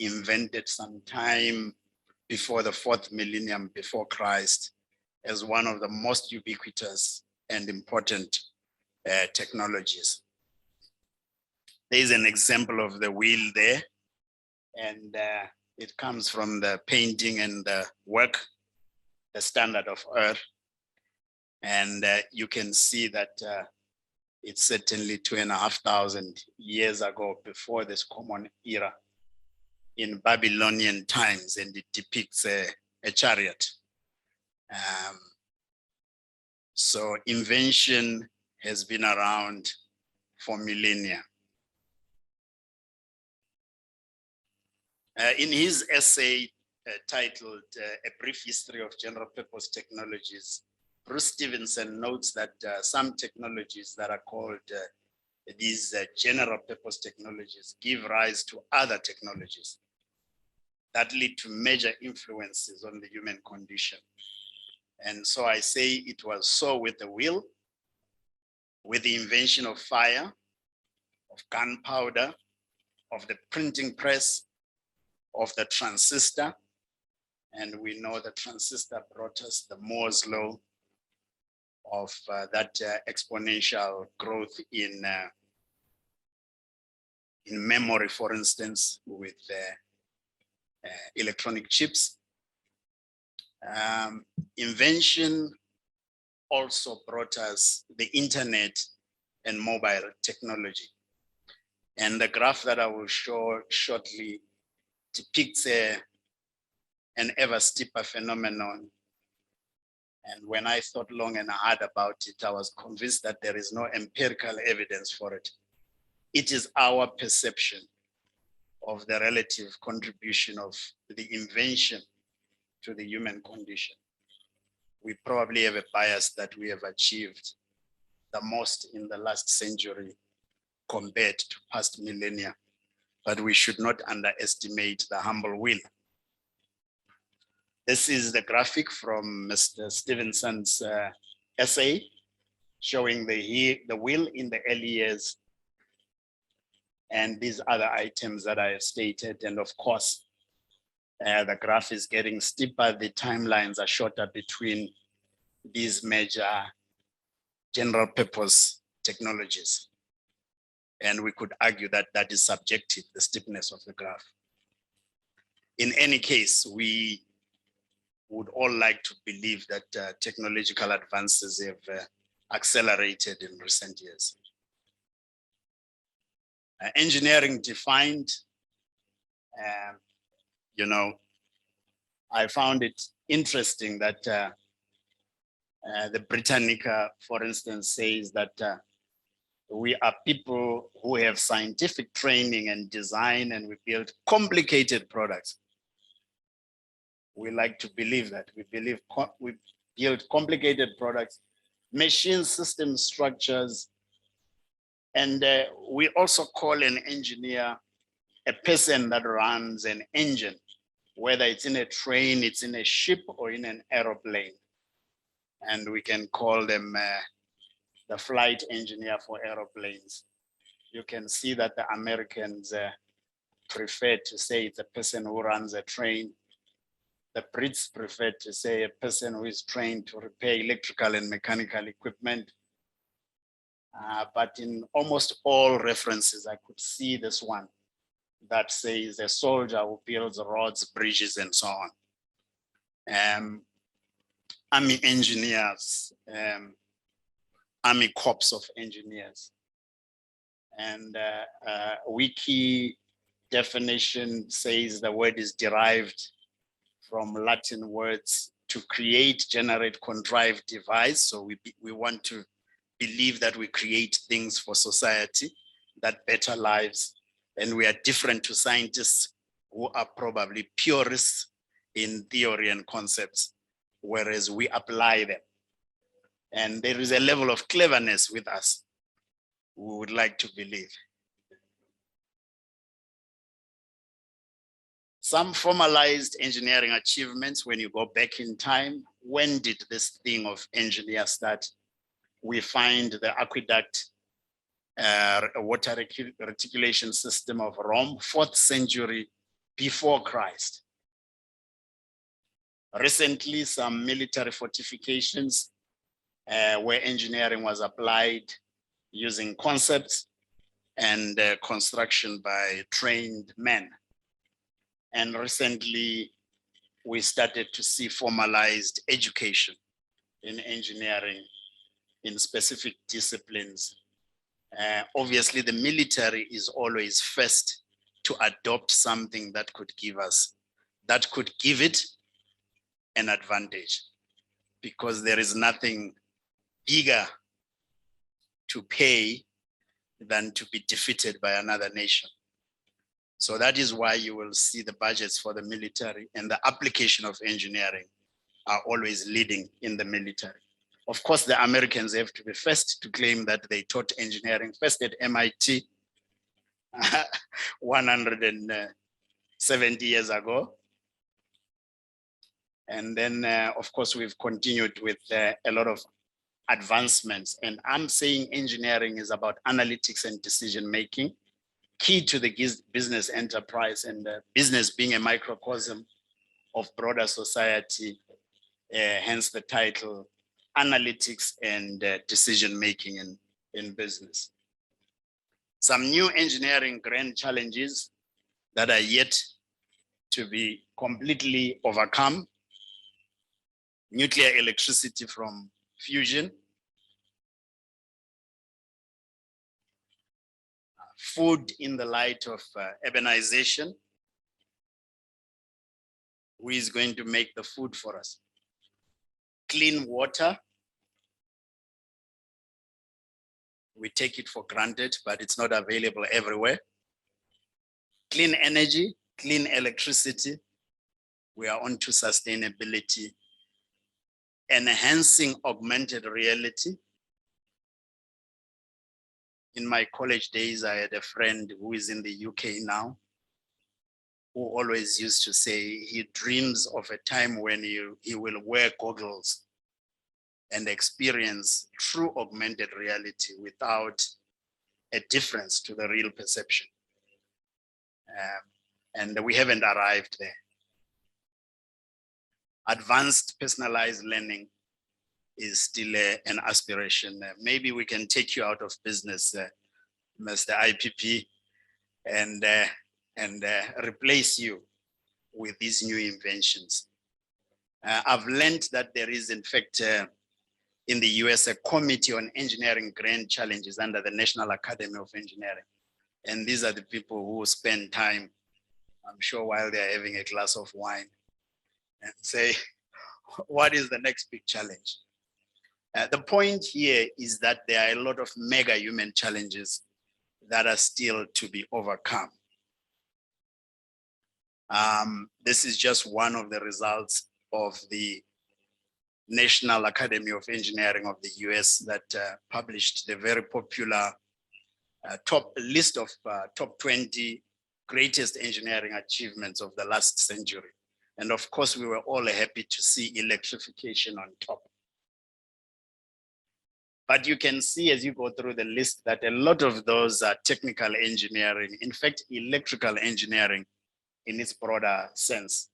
invented sometime before the 4th millennium before Christ, as one of the most ubiquitous and important technologies. There is an example of the wheel there, and it comes from the painting and the work, the standard of earth. And you can see that it's certainly 2,500 years ago before this common era in Babylonian times, and it depicts a chariot. So invention has been around for millennia. In his essay titled A Brief History of General Purpose Technologies, Bruce Stevenson notes that some technologies that are called these general purpose technologies give rise to other technologies that lead to major influences on the human condition. And so I say it was so with the wheel, with the invention of fire, of gunpowder, of the printing press, of the transistor. And we know the transistor brought us the Moore's law of that exponential growth in memory, for instance, with electronic chips. Invention also brought us the internet and mobile technology. And the graph that I will show shortly depicts an ever steeper phenomenon. And when I thought long and hard about it, I was convinced that there is no empirical evidence for it. It is our perception of the relative contribution of the invention to the human condition. We probably have a bias that we have achieved the most in the last century compared to past millennia, but we should not underestimate the humble will. This is the graphic from Mr. Stevenson's essay showing the will in the early years and these other items that I have stated. And of course, the graph is getting steeper. The timelines are shorter between these major general purpose technologies. And we could argue that that is subjective, the steepness of the graph. In any case, we would all like to believe that technological advances have accelerated in recent years. Engineering defined, you know, I found it interesting that the Britannica, for instance, says that we are people who have scientific training and design, and we build complicated products. We like to believe that. We believe we build complicated products, machine system structures, and we also call an engineer a person that runs an engine, whether it's in a train, it's in a ship, or in an aeroplane. And we can call them the flight engineer for aeroplanes. You can see that the Americans prefer to say it's a person who runs a train. The Brits prefer to say a person who is trained to repair electrical and mechanical equipment. But in almost all references, I could see this one that says a soldier who builds roads, bridges, and so on. Army engineers, Army Corps of Engineers. And wiki definition says the word is derived from Latin words to create, generate, contrive, devise. So we want to believe that we create things for society that better lives. And we are different to scientists who are probably purists in theory and concepts, whereas we apply them. And there is a level of cleverness with us, we would like to believe. Some formalized engineering achievements when you go back in time. When did this thing of engineer start? We find the aqueduct, water reticulation system of Rome, 4th century before Christ. Recently, some military fortifications where engineering was applied using concepts and construction by trained men. And recently, we started to see formalized education in engineering in specific disciplines. Obviously, the military is always first to adopt something that could give it an advantage, because there is nothing bigger to pay than to be defeated by another nation. So that is why you will see the budgets for the military and the application of engineering are always leading in the military. Of course, the Americans have to be first to claim that they taught engineering first at MIT 170 years ago. And then, of course, we've continued with a lot of advancements. And I'm saying engineering is about analytics and decision-making, key to the business enterprise, and business being a microcosm of broader society, hence the title, Analytics and Decision-Making in Business. Some new engineering grand challenges that are yet to be completely overcome. Nuclear electricity from fusion. food in the light of urbanization. Who is going to make the food for us? Clean water. We take it for granted, but it's not available everywhere. Clean energy, clean electricity. We are on to sustainability. Enhancing augmented reality. In my college days, I had a friend who is in the UK now, who always used to say he dreams of a time when he will wear goggles and experience true augmented reality without a difference to the real perception. And we haven't arrived there. Advanced personalized learning is still an aspiration. Maybe we can take you out of business, Mr. IPP, and replace you with these new inventions. I've learned that there is, in fact, in the US, a committee on engineering grand challenges under the National Academy of Engineering. And these are the people who spend time, I'm sure, while they're having a glass of wine and say, what is the next big challenge? The point here is that there are a lot of mega human challenges that are still to be overcome. This is just one of the results of the National Academy of Engineering of the US that published the very popular top list of top 20 greatest engineering achievements of the last century. And of course, we were all happy to see electrification on top. But you can see as you go through the list that a lot of those are technical engineering, in fact, electrical engineering in its broader sense.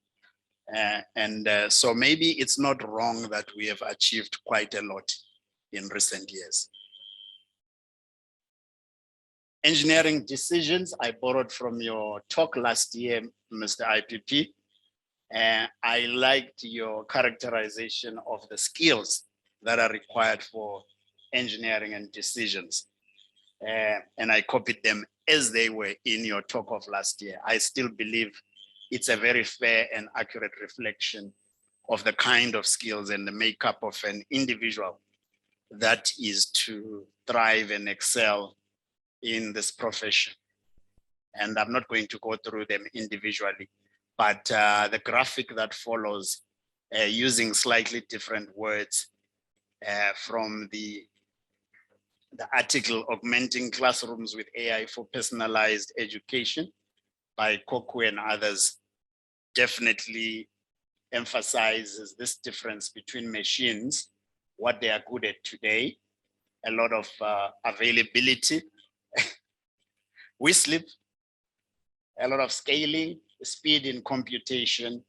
So maybe it's not wrong that we have achieved quite a lot in recent years. Engineering decisions, I borrowed from your talk last year, Mr. IPP. I liked your characterization of the skills that are required for engineering and decisions. And I copied them as they were in your talk of last year. I still believe it's a very fair and accurate reflection of the kind of skills and the makeup of an individual that is to thrive and excel in this profession. And I'm not going to go through them individually, but the graphic that follows using slightly different words from the article Augmenting Classrooms with AI for Personalized Education by Koku and others definitely emphasizes this difference between machines, what they are good at today, a lot of availability. We sleep, a lot of scaling, speed in computation,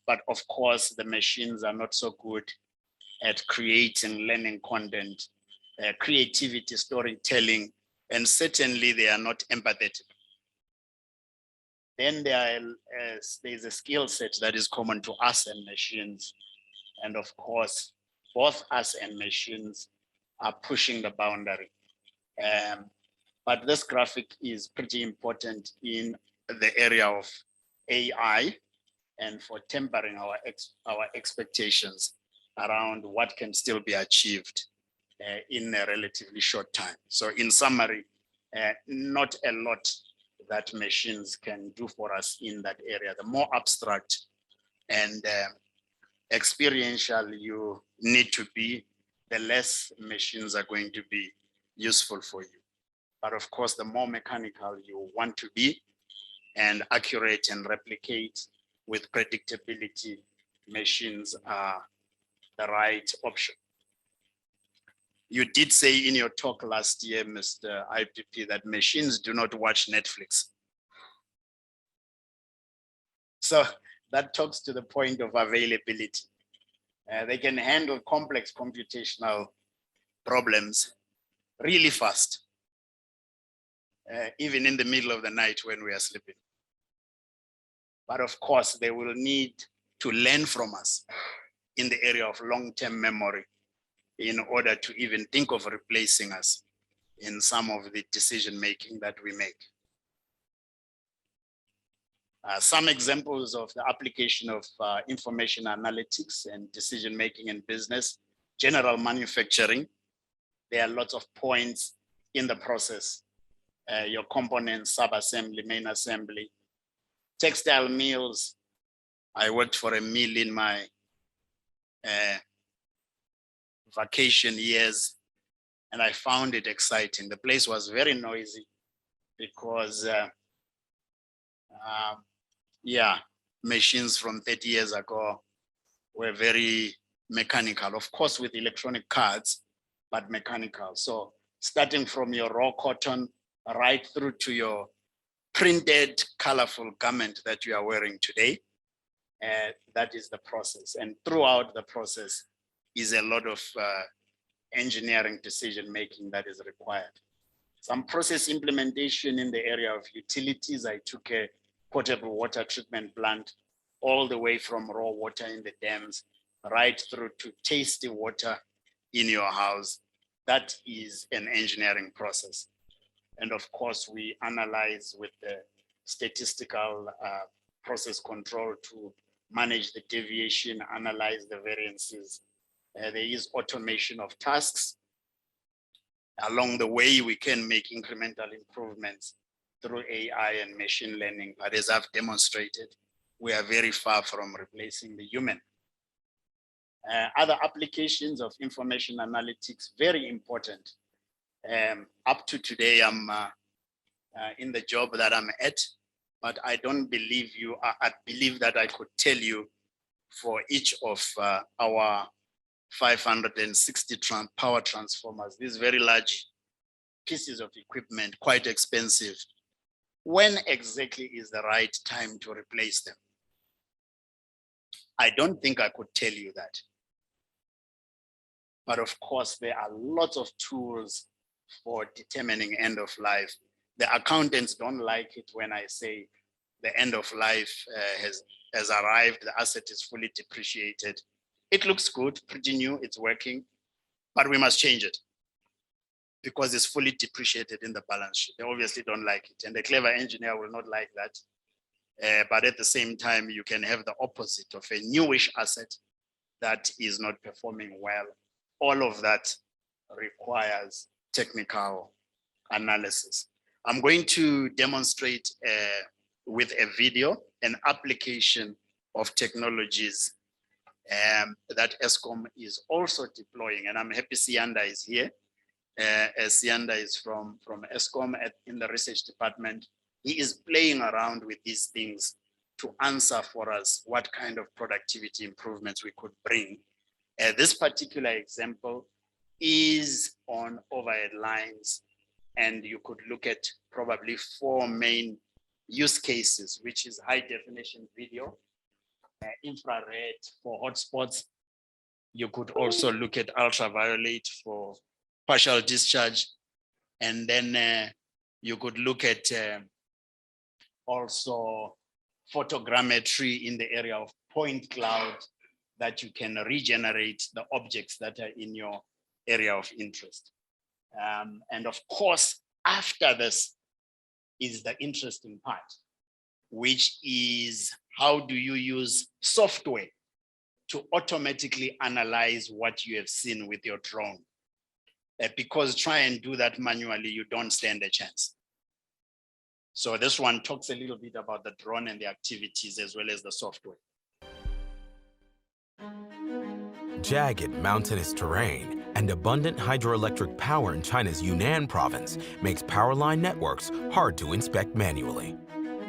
but of course the machines are not so good at creating learning content, creativity, storytelling, and certainly they are not empathetic. Then there's a skill set that is common to us and machines. And of course, both us and machines are pushing the boundary. But this graphic is pretty important in the area of AI and for tempering our expectations around what can still be achieved in a relatively short time. So in summary, not a lot that machines can do for us in that area. The more abstract and experiential you need to be, the less machines are going to be useful for you. But of course, the more mechanical you want to be and accurate and replicate with predictability, machines are the right option. You did say in your talk last year, Mr. IPP, that machines do not watch Netflix. So that talks to the point of availability. They can handle complex computational problems really fast, even in the middle of the night when we are sleeping. But of course, they will need to learn from us in the area of long-term memory in order to even think of replacing us in some of the decision-making that we make. Some examples of the application of information analytics and decision-making in business, general manufacturing. There are lots of points in the process. Your components, sub-assembly, main assembly. Textile mills. I worked for a mill in my vacation years, and I found it exciting. The place was very noisy because machines from 30 years ago were very mechanical, of course, with electronic cards, but mechanical. So starting from your raw cotton right through to your printed colorful garment that you are wearing today, that is the process. And throughout the process is a lot of engineering decision-making that is required. Some process implementation in the area of utilities. I took a potable water treatment plant all the way from raw water in the dams right through to tasty water in your house. That is an engineering process. And of course, we analyze with the statistical process control to manage the deviation, analyze the variances. There is automation of tasks. Along the way, we can make incremental improvements through AI and machine learning. But as I've demonstrated, we are very far from replacing the human. Other applications of information analytics, very important. Up to today, I'm in the job that I'm at, but I don't believe you. I believe that I could tell you for each of our 560 power transformers, these very large pieces of equipment, quite expensive. When exactly is the right time to replace them? I don't think I could tell you that. But of course, there are lots of tools for determining end of life. The accountants don't like it when I say the end of life has arrived, the asset is fully depreciated. It looks good, pretty new, it's working, but we must change it because it's fully depreciated in the balance sheet. They obviously don't like it, and the clever engineer will not like that. But at the same time, you can have the opposite of a newish asset that is not performing well. All of that requires technical analysis. I'm going to demonstrate with a video an application of technologies that Eskom is also deploying, and I'm happy Sianda is here. As Sianda is from Eskom in the research department. He is playing around with these things to answer for us what kind of productivity improvements we could bring. This particular example is on overhead lines, and you could look at probably 4 main use cases, which is high definition video, infrared for hotspots. You could also look at ultraviolet for partial discharge. And then you could look at also photogrammetry in the area of point cloud that you can regenerate the objects that are in your area of interest. And of course, after this is the interesting part, which is how do you use software to automatically analyze what you have seen with your drone? Because try and do that manually, you don't stand a chance. So this one talks a little bit about the drone and the activities as well as the software. Jagged mountainous terrain and abundant hydroelectric power in China's Yunnan province makes power line networks hard to inspect manually.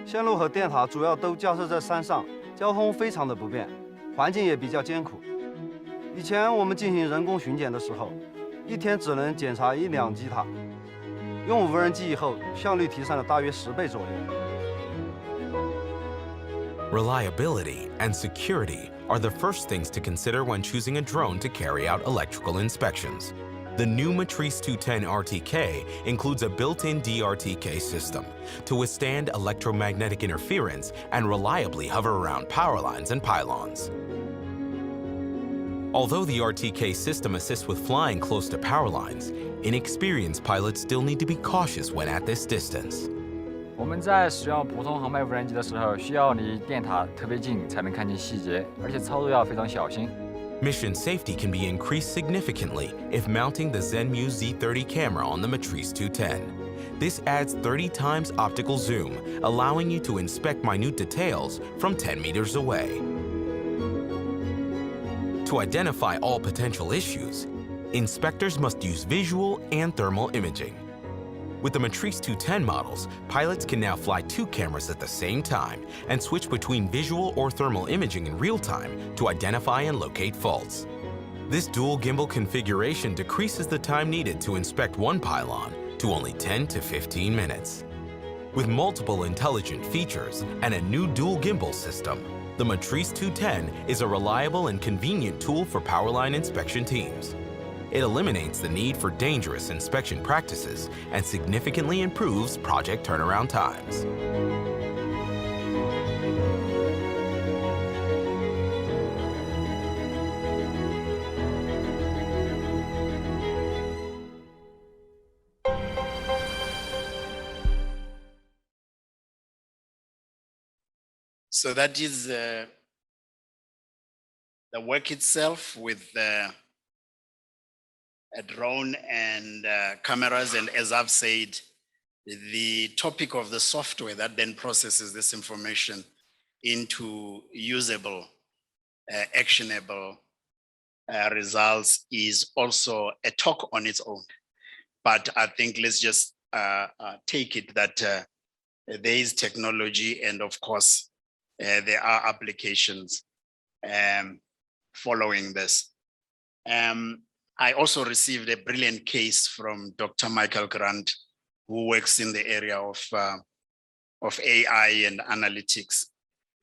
线路和电塔主要都架设在山上，交通非常的不便，环境也比较艰苦。以前我们进行人工巡检的时候，一天只能检查1、2基塔，用无人机以后，效率提升了大约10倍左右。 Reliability and security are the first things to consider when choosing a drone to carry out electrical inspections. The new Matrice 210 RTK includes a built-in DRTK system to withstand electromagnetic interference and reliably hover around power lines and pylons. Although the RTK system assists with flying close to power lines, inexperienced pilots still need to be cautious when at this distance. 我们在使用普通航拍无人机的时候，需要离电塔特别近才能看见细节，而且操作要非常小心。 Mission safety can be increased significantly if mounting the Zenmu Z30 camera on the Matrice 210. This adds 30 times optical zoom, allowing you to inspect minute details from 10 meters away. To identify all potential issues, inspectors must use visual and thermal imaging. With the Matrice 210 models, pilots can now fly 2 cameras at the same time and switch between visual or thermal imaging in real time to identify and locate faults. This dual gimbal configuration decreases the time needed to inspect one pylon to only 10 to 15 minutes. With multiple intelligent features and a new dual gimbal system, the Matrice 210 is a reliable and convenient tool for powerline inspection teams. It eliminates the need for dangerous inspection practices and significantly improves project turnaround times. So that is the work itself with a drone and cameras. And as I've said, the topic of the software that then processes this information into usable, actionable results is also a talk on its own. But I think let's just take it that there is technology, and of course, there are applications following this. I also received a brilliant case from Dr. Michael Grant, who works in the area of AI and analytics.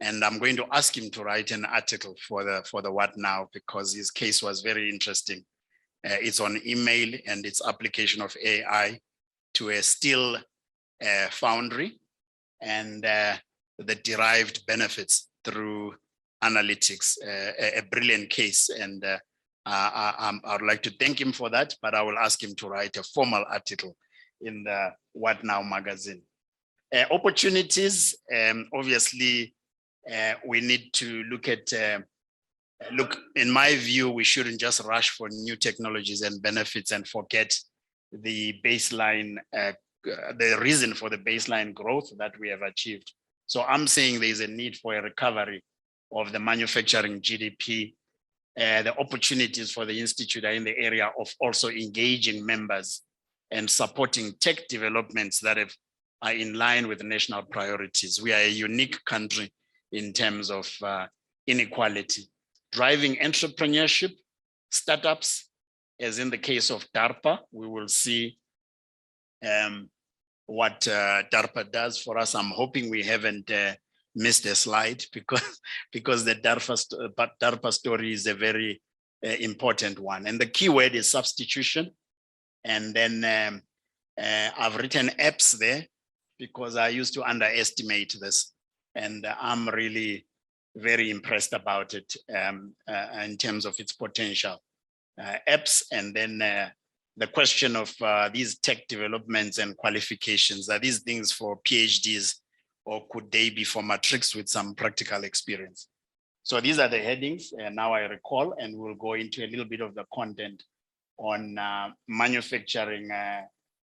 And I'm going to ask him to write an article for the What Now, because his case was very interesting. It's on email and its application of AI to a steel foundry and the derived benefits through analytics, a brilliant case. And I would like to thank him for that, but I will ask him to write a formal article in the What Now magazine. Opportunities, obviously, we need to look at, in my view, we shouldn't just rush for new technologies and benefits and forget the baseline, the reason for the baseline growth that we have achieved. So I'm saying there's a need for a recovery of the manufacturing GDP. The opportunities for the Institute are in the area of also engaging members and supporting tech developments that are in line with the national priorities. We are a unique country in terms of inequality. Driving entrepreneurship, startups, as in the case of DARPA, we will see what DARPA does for us. I'm hoping we haven't missed a slide because the DARPA story is a very important one. And the key word is substitution. And then I've written apps there because I used to underestimate this. And I'm really very impressed about it in terms of its potential. Apps, and then the question of these tech developments and qualifications. Are these things for PhDs, or could they be for matrics with some practical experience? So these are the headings, and now I recall, and we'll go into a little bit of the content on manufacturing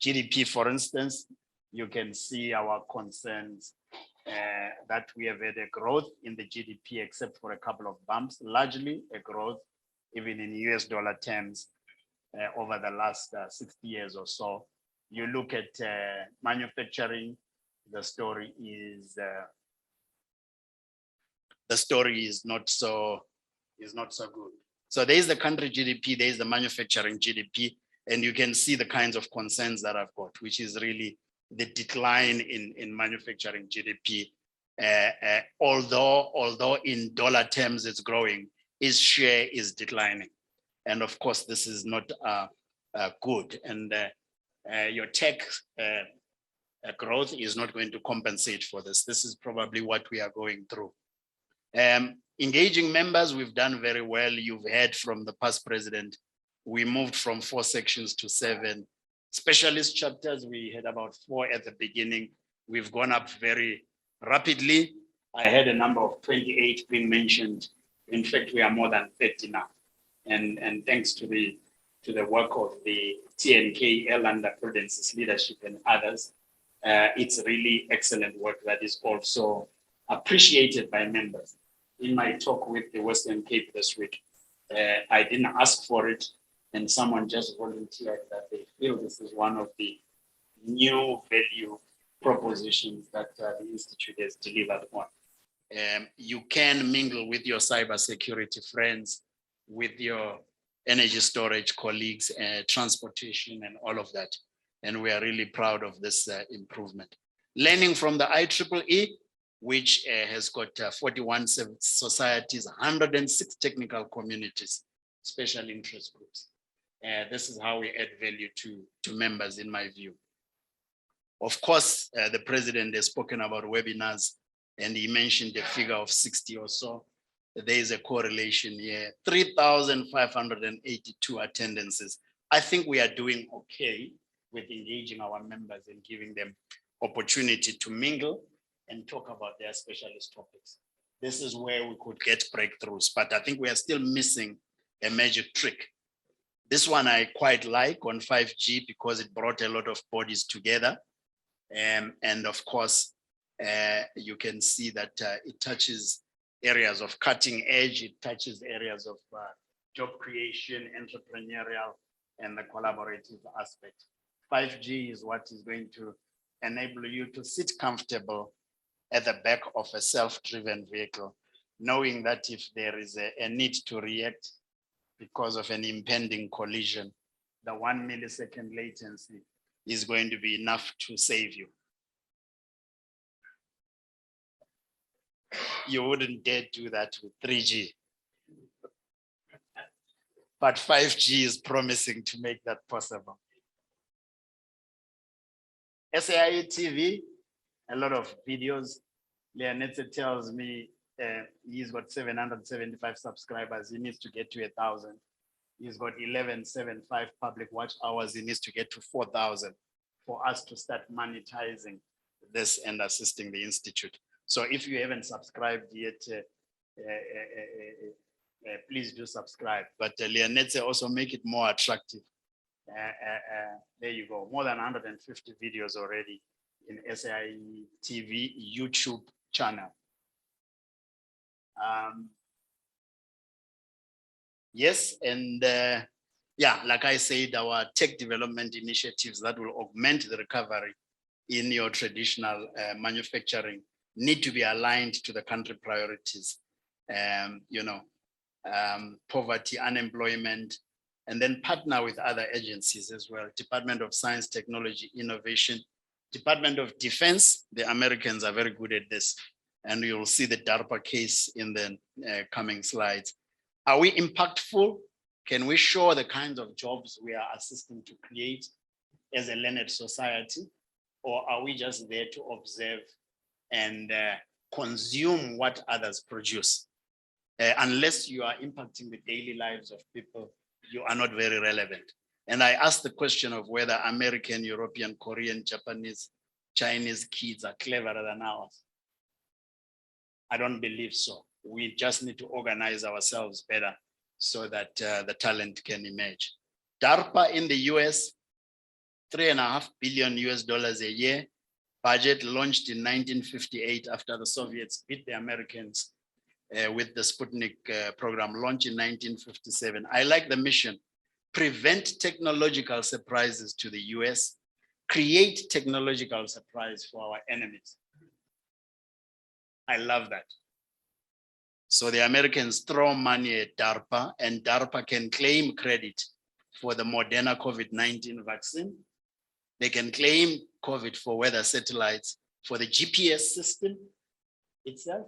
GDP, for instance. You can see our concerns that we have had a growth in the GDP, except for a couple of bumps, largely a growth, even in US dollar terms, over the last 60 years or so. You look at manufacturing, the story is not so good. So there's the country GDP, there's the manufacturing GDP, and you can see the kinds of concerns that I've got, which is really the decline in manufacturing GDP. Although in dollar terms it's growing, its share is declining. And of course, this is not good. And your tech growth is not going to compensate for this. This is probably what we are going through. Engaging members, we've done very well. You've heard from the past president. We moved from 4 sections to 7. Specialist chapters, we had about 4 at the beginning. We've gone up very rapidly. I had a number of 28 being mentioned. In fact, we are more than 30 now. And thanks to the work of the TNK, under Prudence's leadership and others, it's really excellent work that is also appreciated by members. In my talk with the Western Cape this week, I didn't ask for it, and someone just volunteered that they feel this is one of the new value propositions that the Institute has delivered on. You can mingle with your cybersecurity friends, with your energy storage colleagues, transportation and all of that. And we are really proud of this improvement. Learning from the IEEE, which has got 41 societies, 106 technical communities, special interest groups. This is how we add value to members, in my view. Of course, the president has spoken about webinars, and he mentioned a figure of 60 or so. There is a correlation here, 3,582 attendances. I think we are doing okay with engaging our members and giving them opportunity to mingle and talk about their specialist topics. This is where we could get breakthroughs, but I think we are still missing a magic trick. This one I quite like on 5G because it brought a lot of bodies together. And of course, you can see that it touches areas of cutting edge, it touches areas of job creation, entrepreneurial, and the collaborative aspect. 5G is what is going to enable you to sit comfortable at the back of a self-driven vehicle, knowing that if there is a need to react because of an impending collision, the 1 millisecond latency is going to be enough to save you. You wouldn't dare do that with 3G. But 5G is promising to make that possible. SAIE TV, a lot of videos. Leonette tells me he's got 775 subscribers. He needs to get to 1,000. He's got 1175 public watch hours. He needs to get to 4,000 for us to start monetizing this and assisting the Institute. So if you haven't subscribed yet, please do subscribe. But Leonette also make it more attractive. There you go, more than 150 videos already in SAIE TV YouTube channel. Yes, and yeah, like I said, our tech development initiatives that will augment the recovery in your traditional manufacturing need to be aligned to the country priorities. Poverty, unemployment, and then partner with other agencies as well. Department of Science, Technology, Innovation, Department of Defense. The Americans are very good at this, and you'll see the DARPA case in the coming slides. Are we impactful? Can we show the kinds of jobs we are assisting to create as a learned society? Or are we just there to observe and consume what others produce? Unless you are impacting the daily lives of people, you are not very relevant. And I asked the question of whether American, European, Korean, Japanese, Chinese kids are cleverer than ours. I don't believe so. We just need to organize ourselves better so that the talent can emerge. DARPA in the US, $3.5 billion a year. Budget launched in 1958 after the Soviets beat the Americans with the Sputnik program launched in 1957. I like the mission. Prevent technological surprises to the US, create technological surprise for our enemies. I love that. So the Americans throw money at DARPA, and DARPA can claim credit for the Moderna COVID-19 vaccine. They can claim COVID for weather satellites, for the GPS system itself,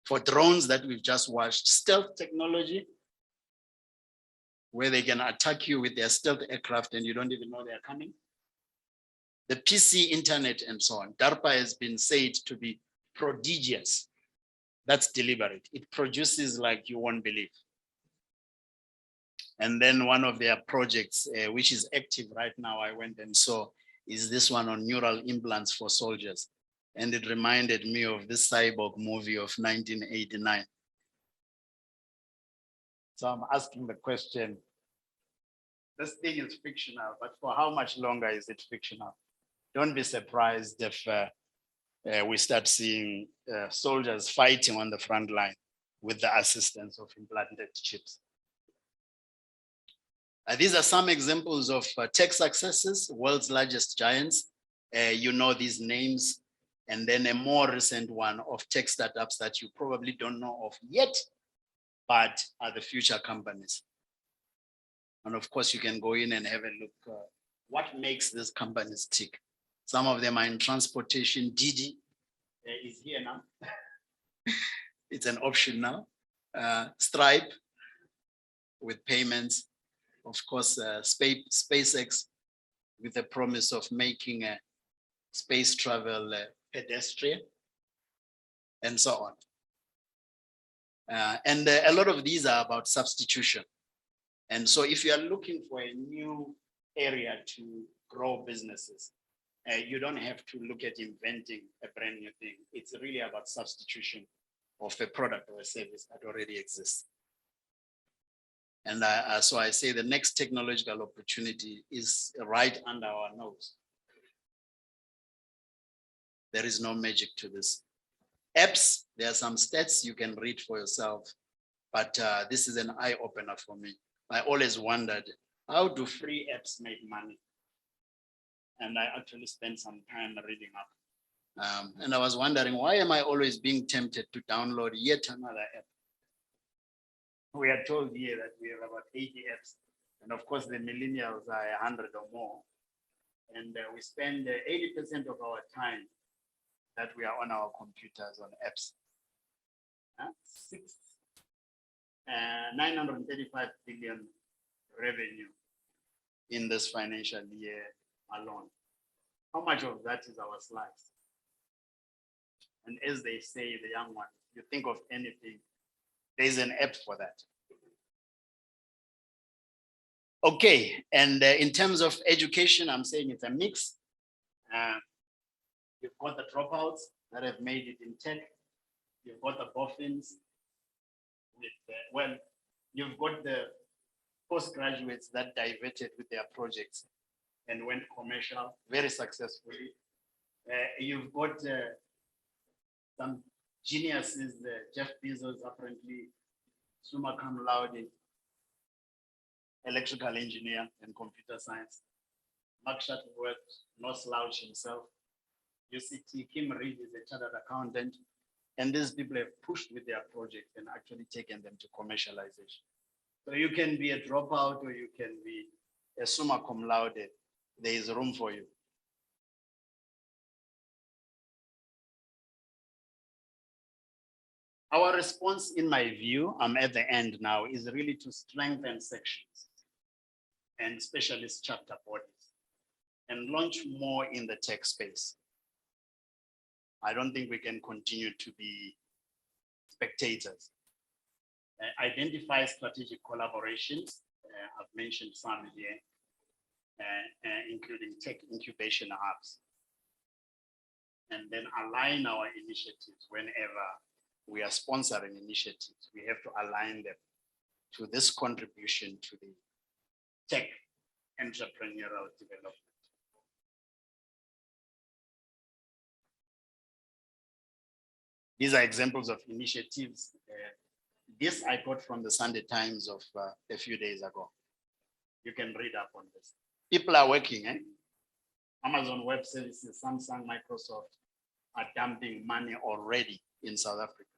for drones that we've just watched, stealth technology, where they can attack you with their stealth aircraft and you don't even know they're coming. The PC internet and so on. DARPA has been said to be prodigious That's deliberate. It produces like you won't believe. And then one of their projects, which is active right now, I went and saw, is this one on neural implants for soldiers. And it reminded me of this cyborg movie of 1989. So I'm asking the question, this thing is fictional, but for how much longer is it fictional? Don't be surprised if we start seeing soldiers fighting on the front line with the assistance of implanted chips. These are some examples of tech successes, world's largest giants. You know these names, and then a more recent one of tech startups that you probably don't know of yet, but are the future companies. And of course, you can go in and have a look what makes these companies tick. Some of them are in transportation. Didi is here now. It's an option now. Stripe with payments. Of course, SpaceX with the promise of making space travel pedestrian, and so on. And a lot of these are about substitution. And so if you are looking for a new area to grow businesses, you don't have to look at inventing a brand new thing. It's really about substitution of a product or a service that already exists. And so I say the next technological opportunity is right under our nose. There is no magic to this. Apps, there are some stats you can read for yourself, but this is an eye opener for me. I always wondered, how do free apps make money? And I actually spent some time reading up. And I was wondering, why am I always being tempted to download yet another app? We are told here that we have about 80 apps. And of course, the millennials are 100 or more. And we spend 80% of our time that we are on our computers on apps. 935 billion revenue in this financial year alone. How much of that is our slice? And as they say, the young ones, you think of anything, there's an app for that. Okay, and in terms of education, I'm saying it's a mix. You've got the dropouts that have made it in tech. You've got the boffins. Well, you've got the postgraduates that diverted with their projects and went commercial very successfully. You've got some geniuses, Jeff Bezos, apparently summa cum laude, electrical engineer and computer science. Mark Shuttleworth, no slouch himself. You see, Kim Reed is a chartered accountant, and these people have pushed with their projects and actually taken them to commercialization. So you can be a dropout or you can be a summa cum laude. There is room for you. Our response, in my view, I'm at the end now, is really to strengthen sections and specialist chapter bodies and launch more in the tech space. I don't think we can continue to be spectators. Identify strategic collaborations. I've mentioned some here, including tech incubation hubs. And then align our initiatives whenever we are sponsoring initiatives. We have to align them to this contribution to the tech entrepreneurial development. These are examples of initiatives. This I got from the Sunday Times of a few days ago. You can read up on this. People are working, Amazon Web Services, Samsung, Microsoft are dumping money already in South Africa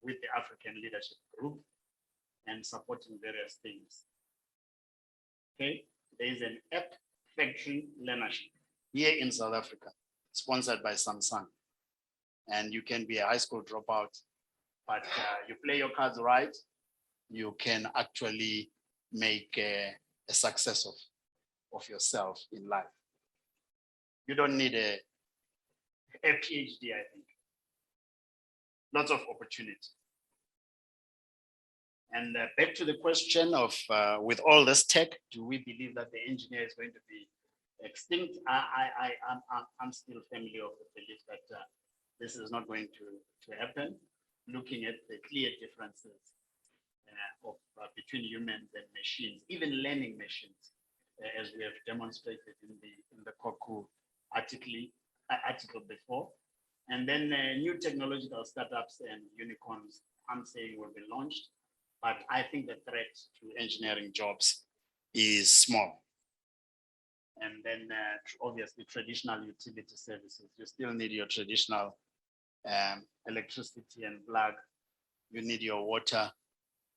with the African Leadership Group and supporting various things. Okay, there is an app factory learnership here in South Africa, sponsored by Samsung. And you can be a high school dropout, but you play your cards right, you can actually make a success of yourself in life. You don't need a PhD, I think. lots of opportunity. And back to the question of, with all this tech, do we believe that the engineer is going to be extinct? I'm still familiar with the belief that this is not going to happen, looking at the clear differences between humans and machines, even learning machines, as we have demonstrated in the Koku article before. And then new technological startups and unicorns, I'm saying, will be launched. But I think the threat to engineering jobs is small. And then obviously traditional utility services, you still need your traditional electricity and plug, you need your water,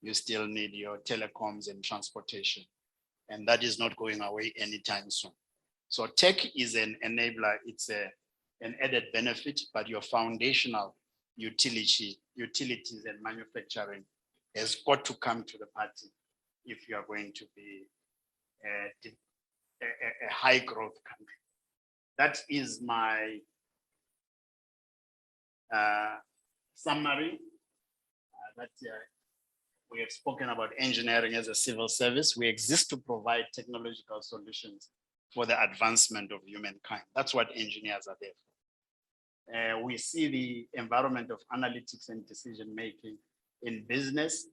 you still need your telecoms and transportation. And that is not going away anytime soon. So tech is an enabler, it's an added benefit, but your foundational utilities and manufacturing has got to come to the party if you are going to be a high growth country. That is my summary. We have spoken about engineering as a civil service. We exist to provide technological solutions for the advancement of humankind. That's what engineers are there for. We see the environment of analytics and decision making in business,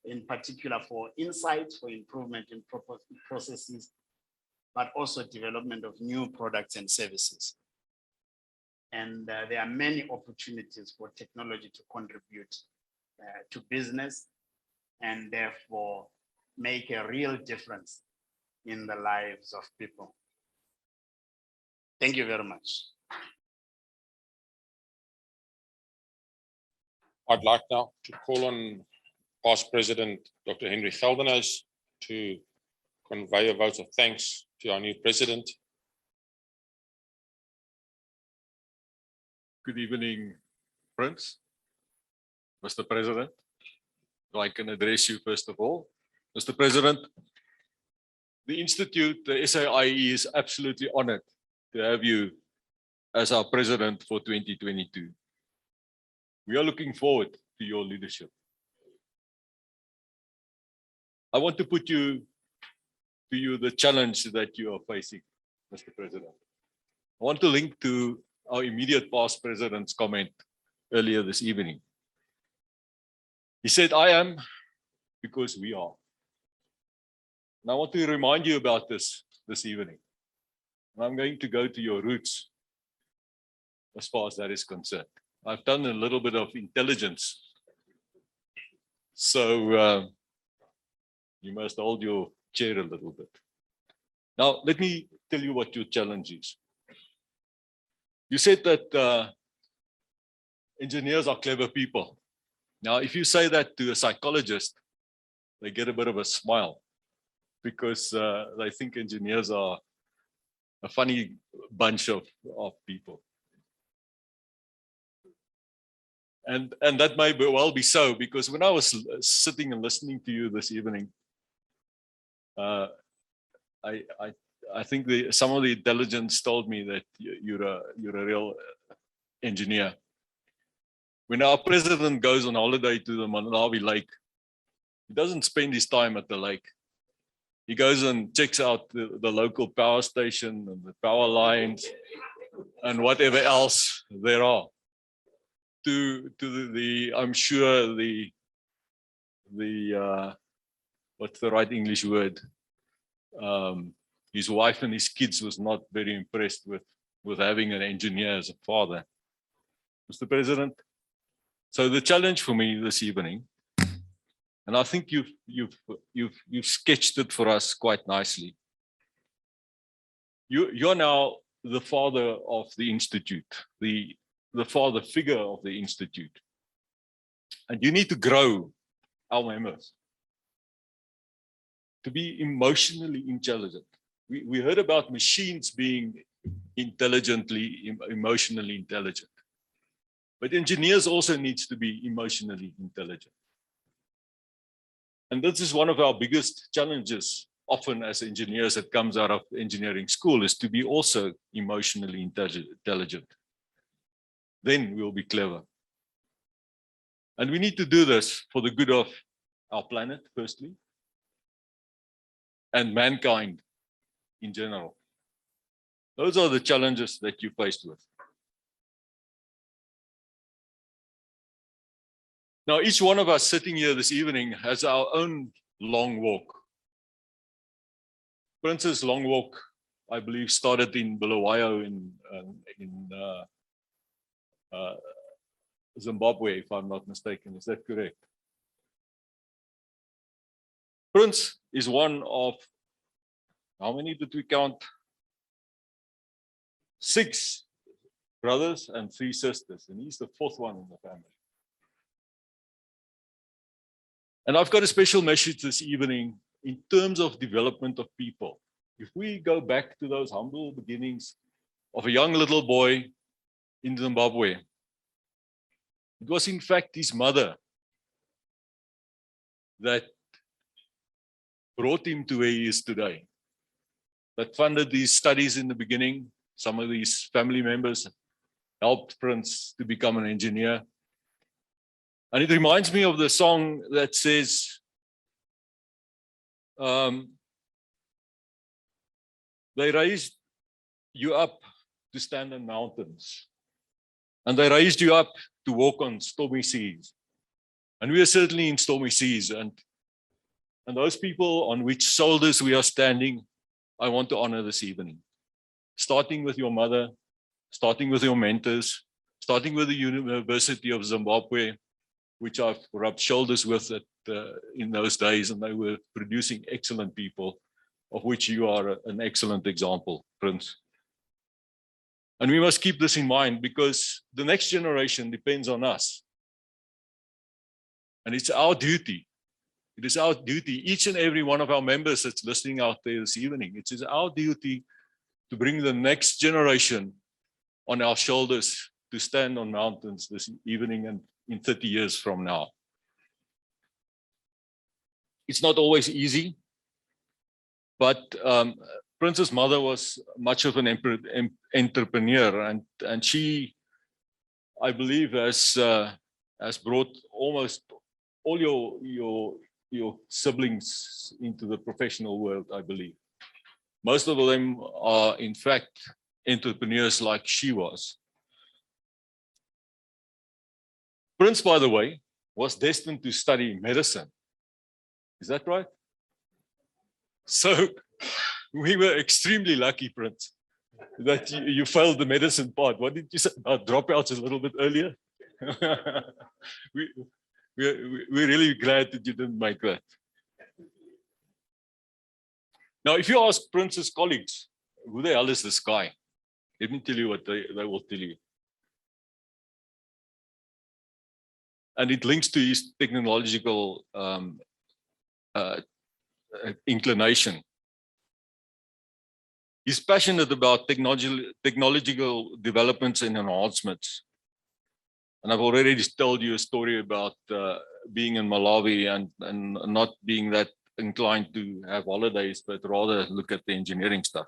in particular for insights, for improvement in processes, but also development of new products and services. And there are many opportunities for technology to contribute to business and therefore make a real difference in the lives of people. Thank you very much. I'd like now to call on Past President Dr. Henry Geldenhuys to convey a vote of thanks to our new president. Good evening, Prince, Mr. President. I can address you first of all. Mr. President, the Institute, the SAIE, is absolutely honored to have you as our president for 2022. We are looking forward to your leadership. I want to put to you the challenge that you are facing, Mr. President. I want to link to our immediate past president's comment earlier this evening. He said, I am because we are. And I want to remind you about this evening. And I'm going to go to your roots as far as that is concerned. I've done a little bit of intelligence. So you must hold your chair a little bit. Now, let me tell you what your challenge is. You said that engineers are clever people. Now, if you say that to a psychologist, they get a bit of a smile because they think engineers are a funny bunch of people. And that may well be so, because when I was sitting and listening to you this evening, I think some of the intelligence told me that you're a real engineer. When our president goes on holiday to the Malawi Lake, he doesn't spend his time at the lake. He goes and checks out the local power station and the power lines and whatever else there are. To the I'm sure the what's the right English word? His wife and his kids was not very impressed with having an engineer as a father. Mr. President, so the challenge for me this evening, and I think you've sketched it for us quite nicely. You're now the father of the institute, the father figure of the institute, and you need to grow our members to be emotionally intelligent. We heard about machines being emotionally intelligent, but engineers also needs to be emotionally intelligent. And this is one of our biggest challenges often as engineers that comes out of engineering school, is to be also emotionally intelligent. Then we'll be clever. And we need to do this for the good of our planet, firstly, and mankind in general. Those are the challenges that you're faced with. Now, each one of us sitting here this evening has our own long walk. Prince's long walk, I believe, started in Bulawayo in Zimbabwe, if I'm not mistaken. Is that correct? Prince is one of, how many did we count? 6 brothers and 3 sisters, and he's the 4th one in the family. And I've got a special message this evening in terms of development of people. If we go back to those humble beginnings of a young little boy in Zimbabwe, it was in fact his mother that brought him to where he is today, that funded his studies in the beginning. Some of these family members helped Prince to become an engineer. And it reminds me of the song that says, they raised you up to stand on mountains, and they raised you up to walk on stormy seas. And we are certainly in stormy seas, and those people on which shoulders we are standing, I want to honor this evening. Starting with your mother, starting with your mentors, starting with the University of Zimbabwe, which I've rubbed shoulders with in those days, and they were producing excellent people, of which you are an excellent example, Prince. And we must keep this in mind, because the next generation depends on us. And it's our duty. It is our duty, each and every one of our members that's listening out there this evening, it is our duty to bring the next generation on our shoulders to stand on mountains this evening and in 30 years from now. It's not always easy, but Prince's mother was much of an entrepreneur, and she, I believe, has brought almost all your siblings into the professional world, I believe. Most of them are, in fact, entrepreneurs like she was. Prince, by the way, was destined to study medicine. Is that right? So we were extremely lucky, Prince, that you failed the medicine part. What did you say about dropouts a little bit earlier? We're really glad that you didn't make that. Now, if you ask Prince's colleagues, who the hell is this guy? Let me tell you what they will tell you. And it links to his technological inclination. He's passionate about technological developments and enhancements. And I've already just told you a story about being in Malawi and not being that inclined to have holidays, but rather look at the engineering stuff.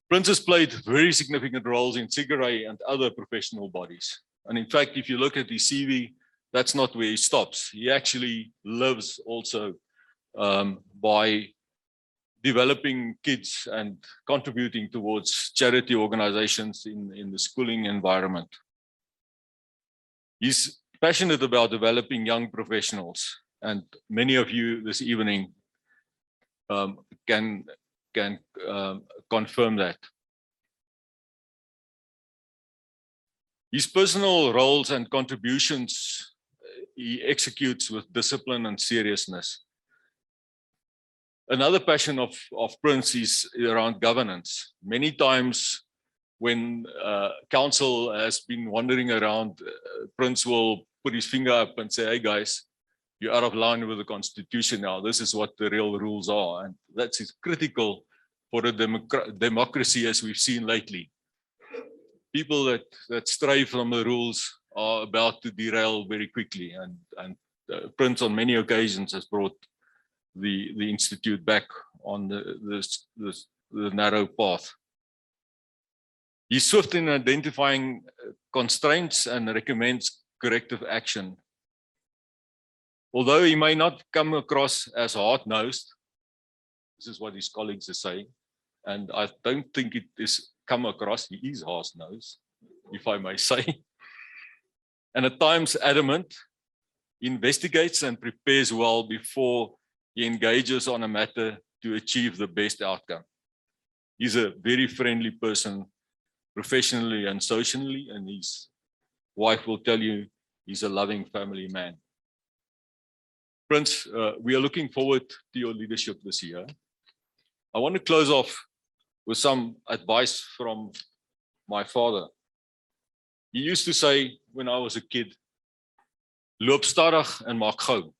Prince has played very significant roles in SAIEE and other professional bodies. And in fact, if you look at his CV, that's not where he stops. He actually lives also by developing kids and contributing towards charity organizations in the schooling environment. He's passionate about developing young professionals, and many of you this evening can confirm that. His personal roles and contributions, he executes with discipline and seriousness. Another passion of Prince is around governance. Many times when council has been wandering around, Prince will put his finger up and say, hey guys, you're out of line with the constitution now. This is what the real rules are. And that's critical for a democracy as we've seen lately. People that stray from the rules are about to derail very quickly. And Prince on many occasions has brought the institute back on the narrow path. He's swift in identifying constraints and recommends corrective action. Although he may not come across as hard-nosed, this is what his colleagues are saying, and I don't think it is come across, he is hard-nosed, if I may say, and at times adamant, he investigates and prepares well before he engages on a matter to achieve the best outcome. He's a very friendly person, professionally and socially, and his wife will tell you he's a loving family man. Prince, we are looking forward to your leadership this year. I want to close off with some advice from my father. He used to say when I was a kid, loop stadig en maak gou.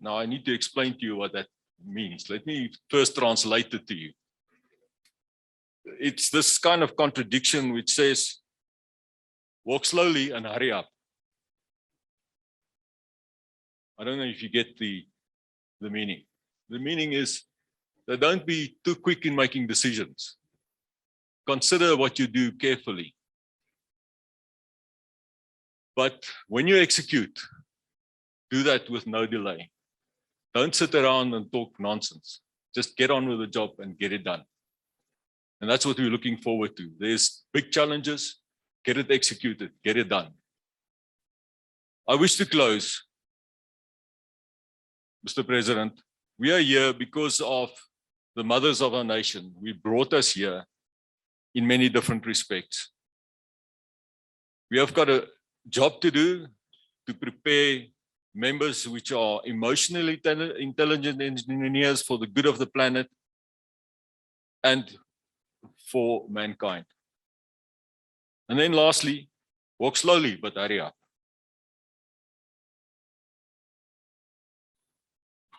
Now I need to explain to you what that means. Let me first translate it to you. It's this kind of contradiction which says, walk slowly and hurry up. I don't know if you get the meaning. The meaning is that don't be too quick in making decisions. Consider what you do carefully. But when you execute, do that with no delay. Don't sit around and talk nonsense. Just get on with the job and get it done. And that's what we're looking forward to. There's big challenges, get it executed, get it done. I wish to close, Mr. President. We are here because of the mothers of our nation. We brought us here in many different respects. We have got a job to do to prepare members which are emotionally intelligent engineers for the good of the planet and for mankind. And then lastly, walk slowly, but hurry up.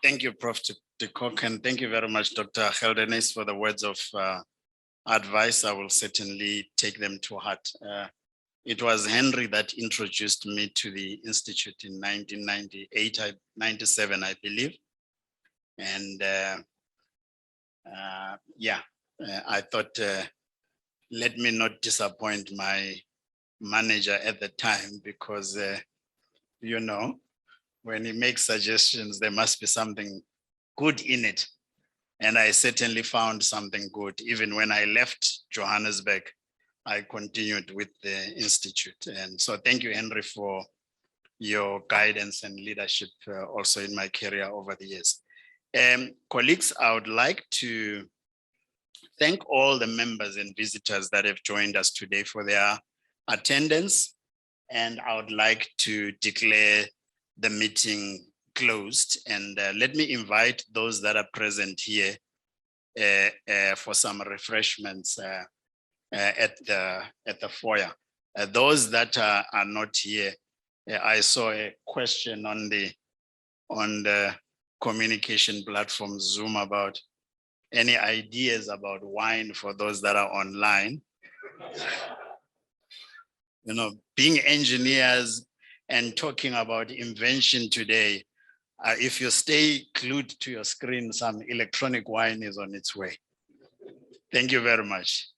Thank you, Prof. de Kock, and thank you very much, Dr. Geldenhuys, for the words of advice. I will certainly take them to heart. It was Henry that introduced me to the Institute in 1998, 97, I believe. And I thought, let me not disappoint my manager at the time, because, you know, when he makes suggestions, there must be something good in it. And I certainly found something good. Even when I left Johannesburg, I continued with the Institute. And so thank you, Henry, for your guidance and leadership also in my career over the years. Colleagues, I would like to thank all the members and visitors that have joined us today for their attendance. And I would like to declare the meeting closed. And let me invite those that are present here for some refreshments at the foyer. Those that are not here, I saw a question on the communication platform Zoom about any ideas about wine for those that are online. You know, being engineers and talking about invention today, if you stay glued to your screen, some electronic wine is on its way. Thank you very much.